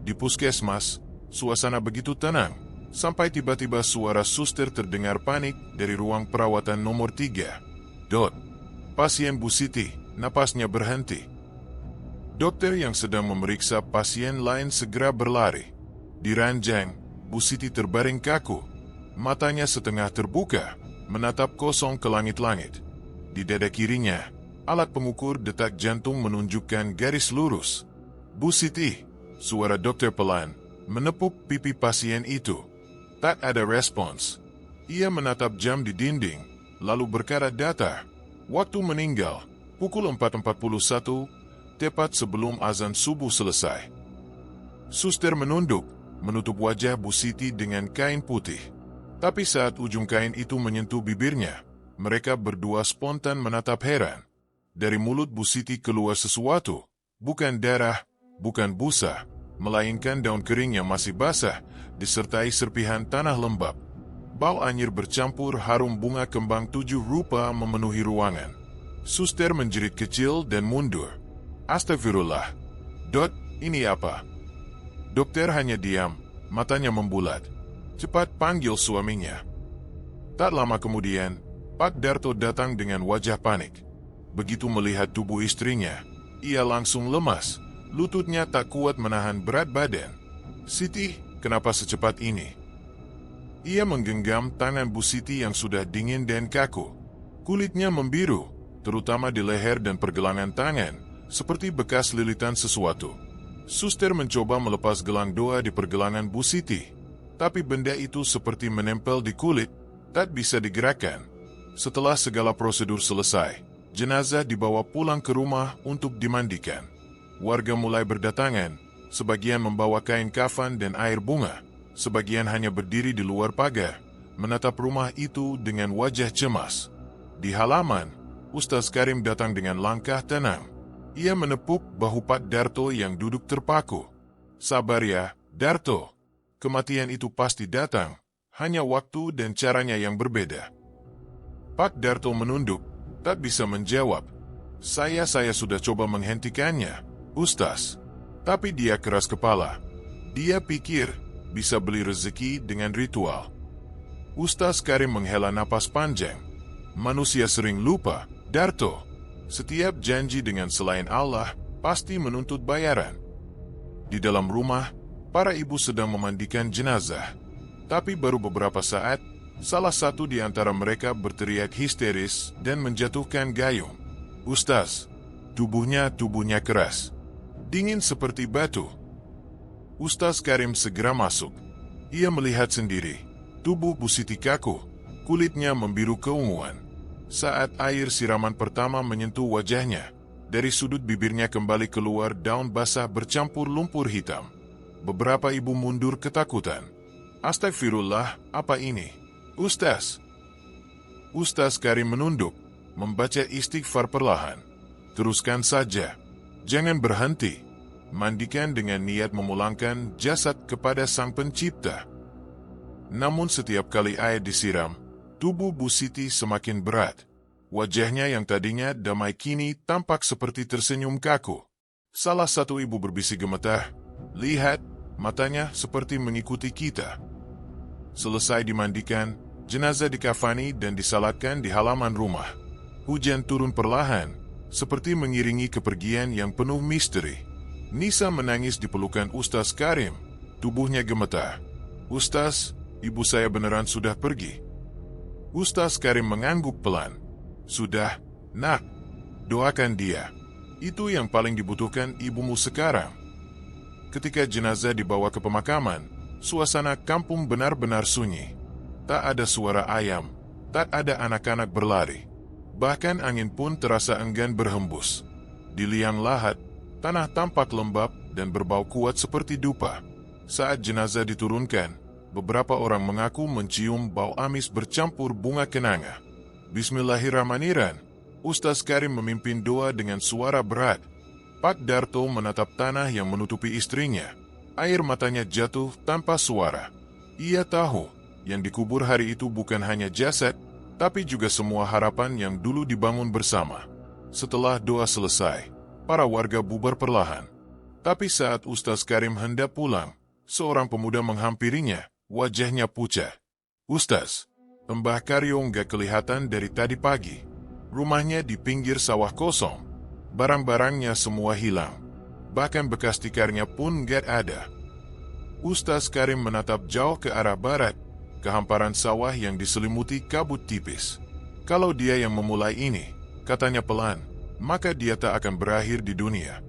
[SPEAKER 1] Di puskesmas, suasana begitu tenang, sampai tiba-tiba suara suster terdengar panik dari ruang perawatan nomor 3. "Dot, pasien Bu Siti," napasnya berhenti. Dokter yang sedang memeriksa pasien lain segera berlari. Di ranjang, Bu Siti terbaring kaku. Matanya setengah terbuka, menatap kosong ke langit-langit. Di dada kirinya, alat pengukur detak jantung menunjukkan garis lurus. "Bu Siti," Suara dokter pelan menepuk pipi pasien itu. Tak ada respons. Ia menatap jam di dinding, lalu berkata datar. Waktu meninggal, pukul 4.41, tepat sebelum azan subuh selesai. Suster menunduk, menutup wajah Bu Siti dengan kain putih. Tapi saat ujung kain itu menyentuh bibirnya, mereka berdua spontan menatap heran. Dari mulut Bu Siti keluar sesuatu, bukan darah, bukan busa, melainkan daun kering yang masih basah, disertai serpihan tanah lembab. Bau anyir bercampur harum bunga kembang 7 rupa memenuhi ruangan. Suster menjerit kecil dan mundur. Astagfirullah. Dot, ini apa? Dokter hanya diam, matanya membulat. Cepat panggil suaminya. Tak lama kemudian, Pak Darto datang dengan wajah panik. Begitu melihat tubuh istrinya, ia langsung lemas. Lututnya tak kuat menahan berat badan. Siti, kenapa secepat ini? Ia menggenggam tangan Bu Siti yang sudah dingin dan kaku. Kulitnya membiru, terutama di leher dan pergelangan tangan, seperti bekas lilitan sesuatu. Suster mencoba melepas gelang doa di pergelangan Bu Siti, tapi benda itu seperti menempel di kulit, tak bisa digerakkan. Setelah segala prosedur selesai, jenazah dibawa pulang ke rumah untuk dimandikan. Warga mulai berdatangan, sebagian membawa kain kafan dan air bunga. Sebagian hanya berdiri di luar pagar, menatap rumah itu dengan wajah cemas. Di halaman, Ustaz Karim datang dengan langkah tenang. Ia menepuk bahu Pak Darto yang duduk terpaku. Sabar ya, Darto. Kematian itu pasti datang, hanya waktu dan caranya yang berbeda. Pak Darto menunduk, tak bisa menjawab. Saya sudah coba menghentikannya, Ustaz. Tapi dia keras kepala. Dia pikir bisa beli rezeki dengan ritual. Ustaz Karim menghela napas panjang. Manusia sering lupa, Darto. Setiap janji dengan selain Allah pasti menuntut bayaran. Di dalam rumah, para ibu sedang memandikan jenazah. Tapi baru beberapa saat, salah satu di antara mereka berteriak histeris dan menjatuhkan gayung. Ustaz, tubuhnya keras. Dingin seperti batu. Ustaz Karim segera masuk. Ia melihat sendiri. Tubuh Bu Siti kaku, kulitnya membiru keunguan. Saat air siraman pertama menyentuh wajahnya, dari sudut bibirnya kembali keluar daun basah bercampur lumpur hitam. Beberapa ibu mundur ketakutan. Astagfirullah, apa ini? Ustaz. Ustaz Karim menunduk, membaca istighfar perlahan. Teruskan saja. Jangan berhenti. Mandikan dengan niat memulangkan jasad kepada Sang Pencipta. Namun setiap kali air disiram, tubuh Bu Siti semakin berat. Wajahnya yang tadinya damai kini tampak seperti tersenyum kaku. Salah satu ibu berbisik gemetar, lihat, matanya seperti mengikuti kita. Selesai dimandikan, jenazah dikafani dan disalatkan di halaman rumah. Hujan turun perlahan, seperti mengiringi kepergian yang penuh misteri. Nisa menangis di pelukan Ustaz Karim. Tubuhnya gemetar. Ustaz, ibu saya beneran sudah pergi. Ustaz Karim mengangguk pelan. Sudah, nak. Doakan dia. Itu yang paling dibutuhkan ibumu sekarang. Ketika jenazah dibawa ke pemakaman, suasana kampung benar-benar sunyi. Tak ada suara ayam, tak ada anak-anak berlari. Bahkan angin pun terasa enggan berhembus. Di liang lahat, tanah tampak lembab dan berbau kuat seperti dupa. Saat jenazah diturunkan, beberapa orang mengaku mencium bau amis bercampur bunga kenanga. Bismillahirrahmanirrahim. Ustaz Karim memimpin doa dengan suara berat. Pak Darto menatap tanah yang menutupi istrinya. Air matanya jatuh tanpa suara. Ia tahu yang dikubur hari itu bukan hanya jasad, tapi juga semua harapan yang dulu dibangun bersama. Setelah doa selesai, para warga bubar perlahan. Tapi saat Ustaz Karim hendak pulang, seorang pemuda menghampirinya, wajahnya pucat. Ustaz, Mbah Karyong gak kelihatan dari tadi pagi. Rumahnya di pinggir sawah kosong. Barang-barangnya semua hilang. Bahkan bekas tikarnya pun gak ada. Ustaz Karim menatap jauh ke arah barat, ke hamparan sawah yang diselimuti kabut tipis. Kalau dia yang memulai ini, katanya pelan, maka dia tak akan berakhir di dunia.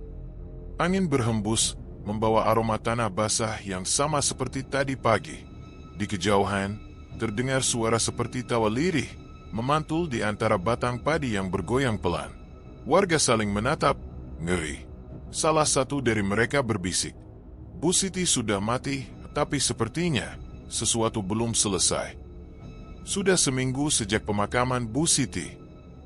[SPEAKER 1] Angin berhembus, membawa aroma tanah basah yang sama seperti tadi pagi. Di kejauhan, terdengar suara seperti tawa lirih, memantul di antara batang padi yang bergoyang pelan. Warga saling menatap, ngeri. Salah satu dari mereka berbisik, "Bu Siti sudah mati, tapi sepertinya sesuatu belum selesai." Sudah seminggu sejak pemakaman Bu Siti,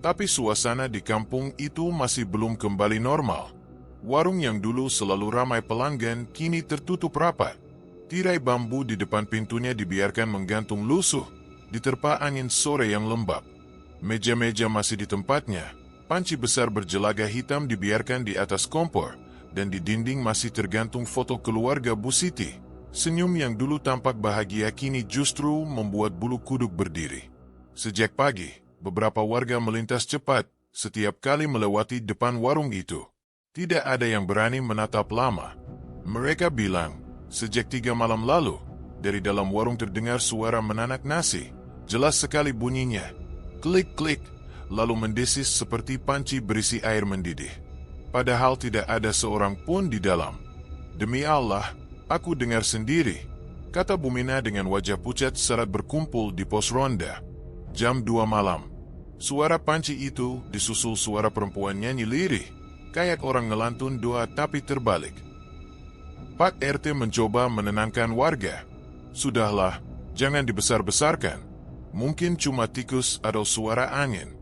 [SPEAKER 1] tapi suasana di kampung itu masih belum kembali normal. Warung yang dulu selalu ramai pelanggan kini tertutup rapat. Tirai bambu di depan pintunya dibiarkan menggantung lusuh, diterpa angin sore yang lembab. Meja-meja masih di tempatnya, panci besar berjelaga hitam dibiarkan di atas kompor, dan di dinding masih tergantung foto keluarga Bu Siti. Senyum yang dulu tampak bahagia kini justru membuat bulu kuduk berdiri. Sejak pagi, beberapa warga melintas cepat setiap kali melewati depan warung itu. Tidak ada yang berani menatap lama. Mereka bilang, sejak 3 malam lalu, dari dalam warung terdengar suara menanak nasi. Jelas sekali bunyinya. Klik-klik, lalu mendesis seperti panci berisi air mendidih. Padahal tidak ada seorang pun di dalam. "Demi Allah, aku dengar sendiri," kata Bumina dengan wajah pucat saat berkumpul di pos ronda. Jam 2 malam. Suara panci itu disusul suara perempuan nyanyi lirih, kayak orang ngelantun doa tapi terbalik. Pak RT mencoba menenangkan warga. "Sudahlah, jangan dibesar-besarkan. Mungkin cuma tikus atau suara angin."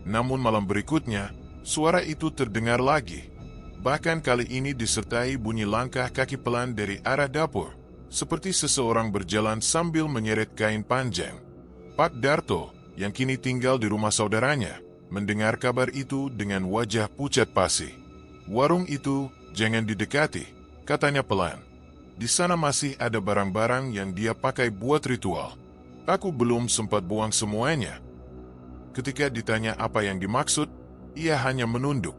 [SPEAKER 1] Namun malam berikutnya, suara itu terdengar lagi. Bahkan kali ini disertai bunyi langkah kaki pelan dari arah dapur, seperti seseorang berjalan sambil menyeret kain panjang. Pak Darto, yang kini tinggal di rumah saudaranya, mendengar kabar itu dengan wajah pucat pasi. "Warung itu jangan didekati," katanya pelan. "Di sana masih ada barang-barang yang dia pakai buat ritual. Aku belum sempat buang semuanya." Ketika ditanya apa yang dimaksud, ia hanya menunduk.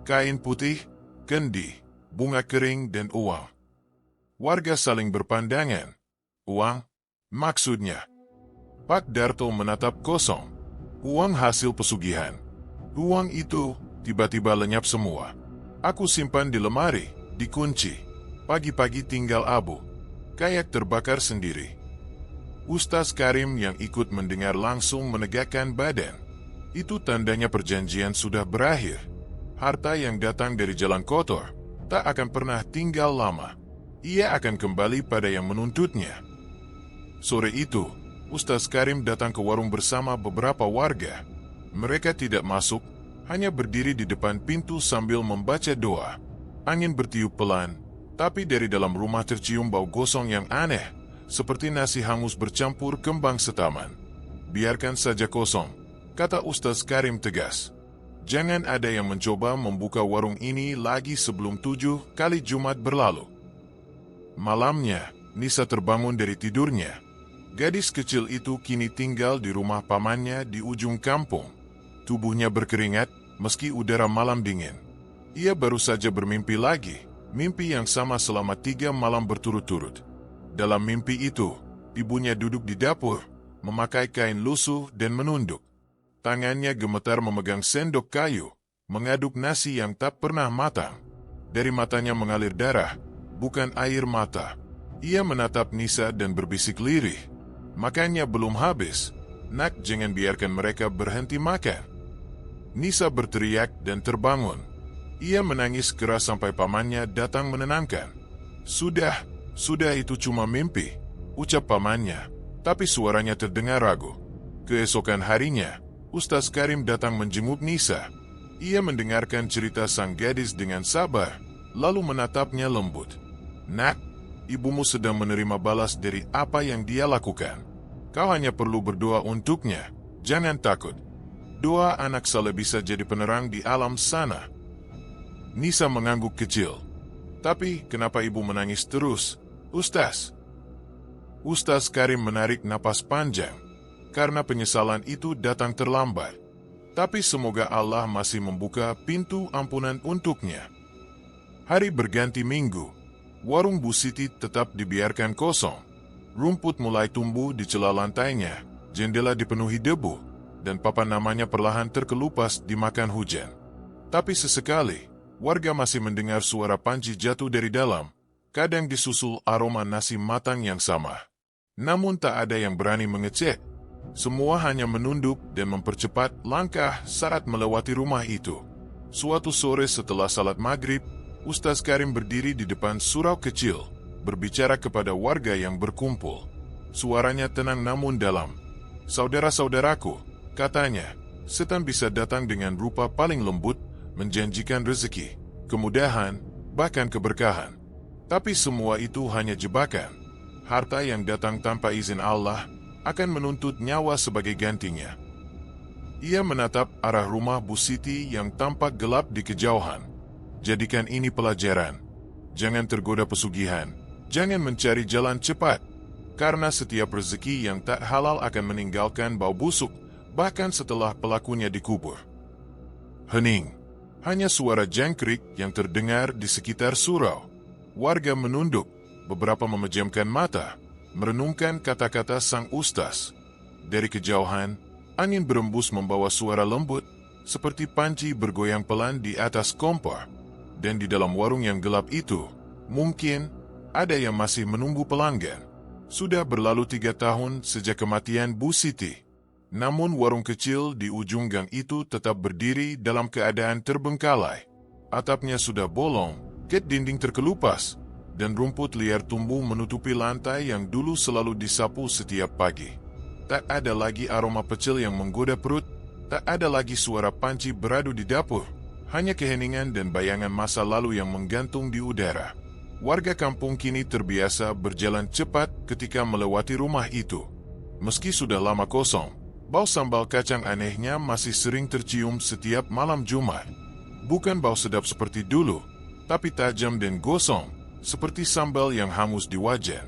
[SPEAKER 1] "Kain putih, kendi, bunga kering, dan uang." Warga saling berpandangan. "Uang? Maksudnya?" Pak Darto menatap kosong. "Uang hasil pesugihan. Uang itu tiba-tiba lenyap semua. Aku simpan di lemari, dikunci. Pagi-pagi tinggal abu, kayak terbakar sendiri." Ustaz Karim yang ikut mendengar langsung menegakkan badan. Itu tandanya perjanjian sudah berakhir. Harta yang datang dari jalan kotor tak akan pernah tinggal lama. Ia akan kembali pada yang menuntutnya. Sore itu, Ustaz Karim datang ke warung bersama beberapa warga. Mereka tidak masuk, hanya berdiri di depan pintu sambil membaca doa. Angin bertiup pelan, tapi dari dalam rumah tercium bau gosong yang aneh, seperti nasi hangus bercampur kembang setaman. "Biarkan saja kosong," kata Ustaz Karim tegas. "Jangan ada yang mencoba membuka warung ini lagi sebelum 7 kali Jumat berlalu." Malamnya, Nisa terbangun dari tidurnya. Gadis kecil itu kini tinggal di rumah pamannya di ujung kampung. Tubuhnya berkeringat, meski udara malam dingin. Ia baru saja bermimpi lagi, mimpi yang sama selama 3 malam berturut-turut. Dalam mimpi itu, ibunya duduk di dapur, memakai kain lusuh dan menunduk. Tangannya gemetar memegang sendok kayu, mengaduk nasi yang tak pernah matang. Dari matanya mengalir darah, bukan air mata. Ia menatap Nisa dan berbisik lirih, "Makannya belum habis. Nak, jangan biarkan mereka berhenti makan." Nisa berteriak dan terbangun. Ia menangis keras sampai pamannya datang menenangkan. Sudah itu cuma mimpi," ucap pamannya, tapi suaranya terdengar ragu. Keesokan harinya, Ustaz Karim datang menjenguk Nisa. Ia mendengarkan cerita sang gadis dengan sabar, lalu menatapnya lembut. "Nak, ibumu sedang menerima balas dari apa yang dia lakukan. Kau hanya perlu berdoa untuknya. Jangan takut. Doa anak saleh bisa jadi penerang di alam sana." Nisa mengangguk kecil. "Tapi kenapa ibu menangis terus, Ustaz?" Ustaz Karim menarik napas panjang. Karena penyesalan itu datang terlambat. Tapi semoga Allah masih membuka pintu ampunan untuknya. Hari berganti minggu. Warung Bu Siti tetap dibiarkan kosong. Rumput mulai tumbuh di celah lantainya, jendela dipenuhi debu, dan papan namanya perlahan terkelupas dimakan hujan. Tapi sesekali, Warga masih mendengar suara panci jatuh dari dalam, kadang disusul aroma nasi matang yang sama. Namun tak ada yang berani mengecek. Semua hanya menunduk dan mempercepat langkah saat melewati rumah itu. Suatu sore setelah salat maghrib, Ustaz Karim berdiri di depan surau kecil, berbicara kepada warga yang berkumpul. Suaranya tenang namun dalam. "Saudara-saudaraku," katanya, "setan bisa datang dengan rupa paling lembut, menjanjikan rezeki, kemudahan, bahkan keberkahan. Tapi semua itu hanya jebakan. Harta yang datang tanpa izin Allah akan menuntut nyawa sebagai gantinya." Ia menatap arah rumah Bu Siti yang tampak gelap di kejauhan. "Jadikan ini pelajaran. Jangan tergoda pesugihan. Jangan mencari jalan cepat. Karena setiap rezeki yang tak halal akan meninggalkan bau busuk, bahkan setelah pelakunya dikubur." Hening. Hanya suara jangkrik yang terdengar di sekitar surau. Warga menunduk, beberapa memejamkan mata, merenungkan kata-kata sang ustaz. Dari kejauhan, angin berembus membawa suara lembut, seperti panci bergoyang pelan di atas kompor. Dan di dalam warung yang gelap itu, mungkin ada yang masih menunggu pelanggan. Sudah berlalu 3 tahun sejak kematian Bu Siti. Namun warung kecil di ujung gang itu tetap berdiri dalam keadaan terbengkalai. Atapnya sudah bolong, ket dinding terkelupas, dan rumput liar tumbuh menutupi lantai yang dulu selalu disapu setiap pagi. Tak ada lagi aroma pecel yang menggoda perut, tak ada lagi suara panci beradu di dapur, hanya keheningan dan bayangan masa lalu yang menggantung di udara. Warga kampung kini terbiasa berjalan cepat ketika melewati rumah itu. Meski sudah lama kosong, bau sambal kacang anehnya masih sering tercium setiap malam Jumat. Bukan bau sedap seperti dulu, tapi tajam dan gosong, seperti sambal yang hangus di wajan.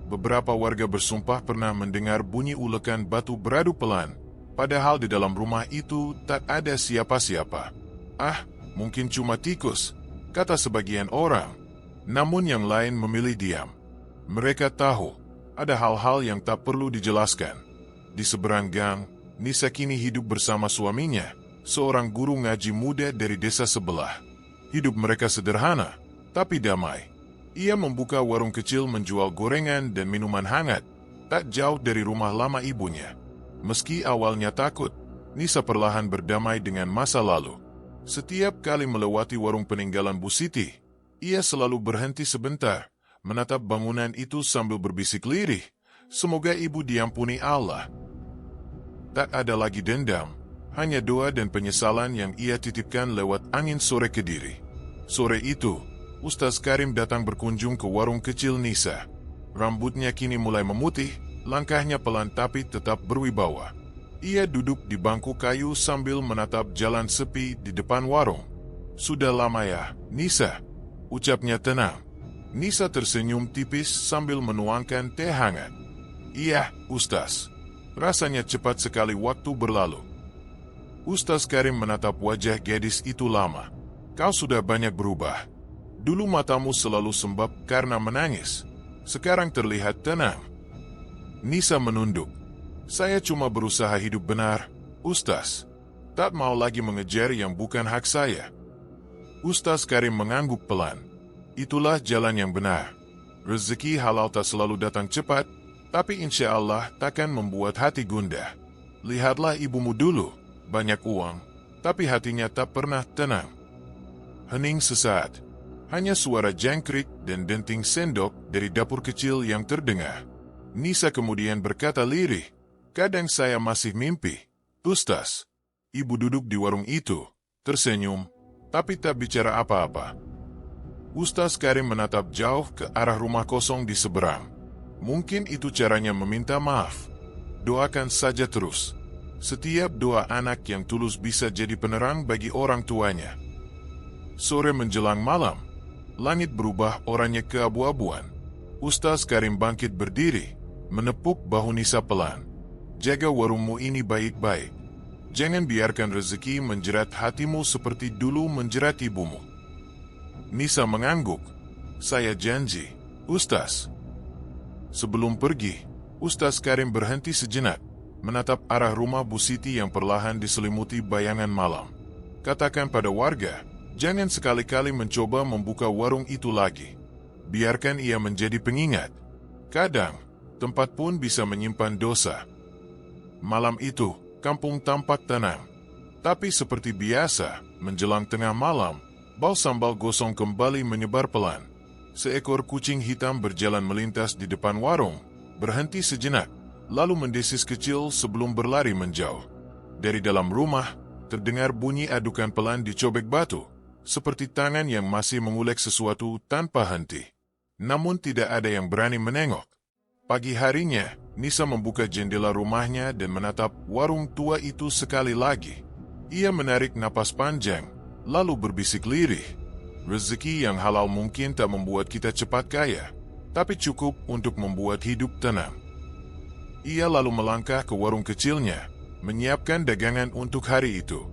[SPEAKER 1] Beberapa warga bersumpah pernah mendengar bunyi ulekan batu beradu pelan, padahal di dalam rumah itu tak ada siapa-siapa. "Ah, mungkin cuma tikus," kata sebagian orang. Namun yang lain memilih diam. Mereka tahu, ada hal-hal yang tak perlu dijelaskan. Di seberang gang, Nisa kini hidup bersama suaminya, seorang guru ngaji muda dari desa sebelah. Hidup mereka sederhana, tapi damai. Ia membuka warung kecil menjual gorengan dan minuman hangat, tak jauh dari rumah lama ibunya. Meski awalnya takut, Nisa perlahan berdamai dengan masa lalu. Setiap kali melewati warung peninggalan Bu Siti, ia selalu berhenti sebentar, menatap bangunan itu sambil berbisik lirih, "Semoga ibu diampuni Allah." Tak ada lagi dendam, hanya doa dan penyesalan yang ia titipkan lewat angin sore Kediri. Sore itu, Ustaz Karim datang berkunjung ke warung kecil Nisa. Rambutnya kini mulai memutih, langkahnya pelan tapi tetap berwibawa. Ia duduk di bangku kayu sambil menatap jalan sepi di depan warung. "Sudah lama ya, Nisa?" ucapnya tenang. Nisa tersenyum tipis sambil menuangkan teh hangat. "Iya, Ustaz. Rasanya cepat sekali waktu berlalu." Ustaz Karim menatap wajah gadis itu lama. "Kau sudah banyak berubah. Dulu matamu selalu sembab karena menangis. Sekarang terlihat tenang." Nisa menunduk. "Saya cuma berusaha hidup benar, Ustaz. Tak mau lagi mengejar yang bukan hak saya." Ustaz Karim mengangguk pelan. "Itulah jalan yang benar. Rezeki halal tak selalu datang cepat, tapi insya Allah takkan membuat hati gundah. Lihatlah ibumu dulu, banyak uang, tapi hatinya tak pernah tenang." Hening sesaat. Hanya suara jangkrik dan denting sendok dari dapur kecil yang terdengar. Nisa kemudian berkata lirih, "Kadang saya masih mimpi, Ustaz." Ibu duduk di warung itu, tersenyum, tapi tak bicara apa-apa. Ustaz Karim menatap jauh ke arah rumah kosong di seberang. Mungkin itu caranya meminta maaf. Doakan saja terus. Setiap doa anak yang tulus bisa jadi penerang bagi orang tuanya. Sore menjelang malam, langit berubah oranye keabu-abuan. Ustaz Karim bangkit berdiri, menepuk bahu Nisa pelan. "Jaga warungmu ini baik-baik. Jangan biarkan rezeki menjerat hatimu seperti dulu menjerat ibumu." Nisa mengangguk. "Saya janji, Ustaz." Sebelum pergi, Ustaz Karim berhenti sejenak, menatap arah rumah Bu Siti yang perlahan diselimuti bayangan malam. "Katakan pada warga, Jangan sekali-kali mencoba membuka warung itu lagi. Biarkan ia menjadi pengingat. Kadang, tempat pun bisa menyimpan dosa. Malam itu, kampung tampak tenang. Tapi seperti biasa, menjelang tengah malam, bau sambal gosong kembali menyebar pelan. Seekor kucing hitam berjalan melintas di depan warung, berhenti sejenak, lalu mendesis kecil sebelum berlari menjauh. Dari dalam rumah, terdengar bunyi adukan pelan dicobek batu, seperti tangan yang masih mengulek sesuatu tanpa henti. Namun tidak ada yang berani menengok. Pagi harinya, Nisa membuka jendela rumahnya dan menatap warung tua itu sekali lagi. Ia menarik napas panjang, lalu berbisik lirih. Rezeki yang halal mungkin tak membuat kita cepat kaya, tapi cukup untuk membuat hidup tenang. Ia lalu melangkah ke warung kecilnya, menyiapkan dagangan untuk hari itu.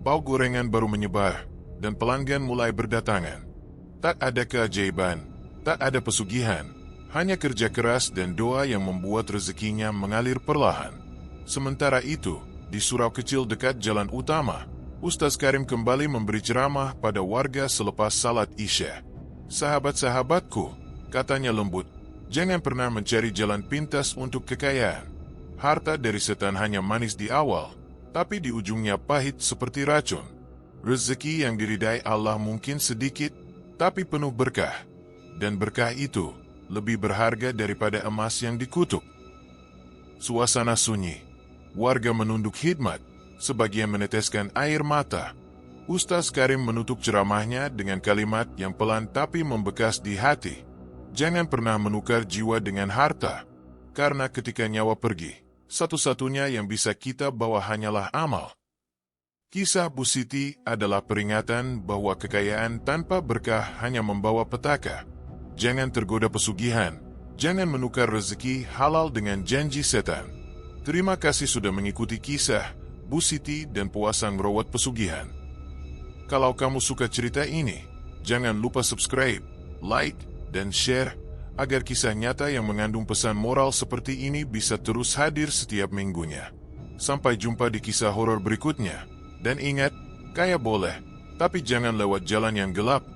[SPEAKER 1] Bau gorengan baru menyebar, dan pelanggan mulai berdatangan. Tak ada keajaiban, tak ada pesugihan, hanya kerja keras dan doa yang membuat rezekinya mengalir perlahan. Sementara itu, di surau kecil dekat jalan utama, Ustaz Karim kembali memberi ceramah pada warga selepas salat Isya. "Sahabat-sahabatku," katanya lembut, "jangan pernah mencari jalan pintas untuk kekayaan. Harta dari setan hanya manis di awal, tapi di ujungnya pahit seperti racun. Rezeki yang diridai Allah mungkin sedikit, tapi penuh berkah. Dan berkah itu lebih berharga daripada emas yang dikutuk." Suasana sunyi. Warga menunduk khidmat, sebagian meneteskan air mata. Ustaz Karim menutup ceramahnya dengan kalimat yang pelan tapi membekas di hati. "Jangan pernah menukar jiwa dengan harta, karena ketika nyawa pergi, satu-satunya yang bisa kita bawa hanyalah amal." Kisah Bu Siti adalah peringatan bahwa kekayaan tanpa berkah hanya membawa petaka. Jangan tergoda pesugihan, jangan menukar rezeki halal dengan janji setan. Terima kasih sudah mengikuti kisah Bu Siti dan puasan merawat pesugihan. Kalau kamu suka cerita ini, jangan lupa subscribe, like, dan share, agar kisah nyata yang mengandung pesan moral seperti ini bisa terus hadir setiap minggunya. Sampai jumpa di kisah horor berikutnya. Dan ingat, kaya boleh, tapi jangan lewat jalan yang gelap.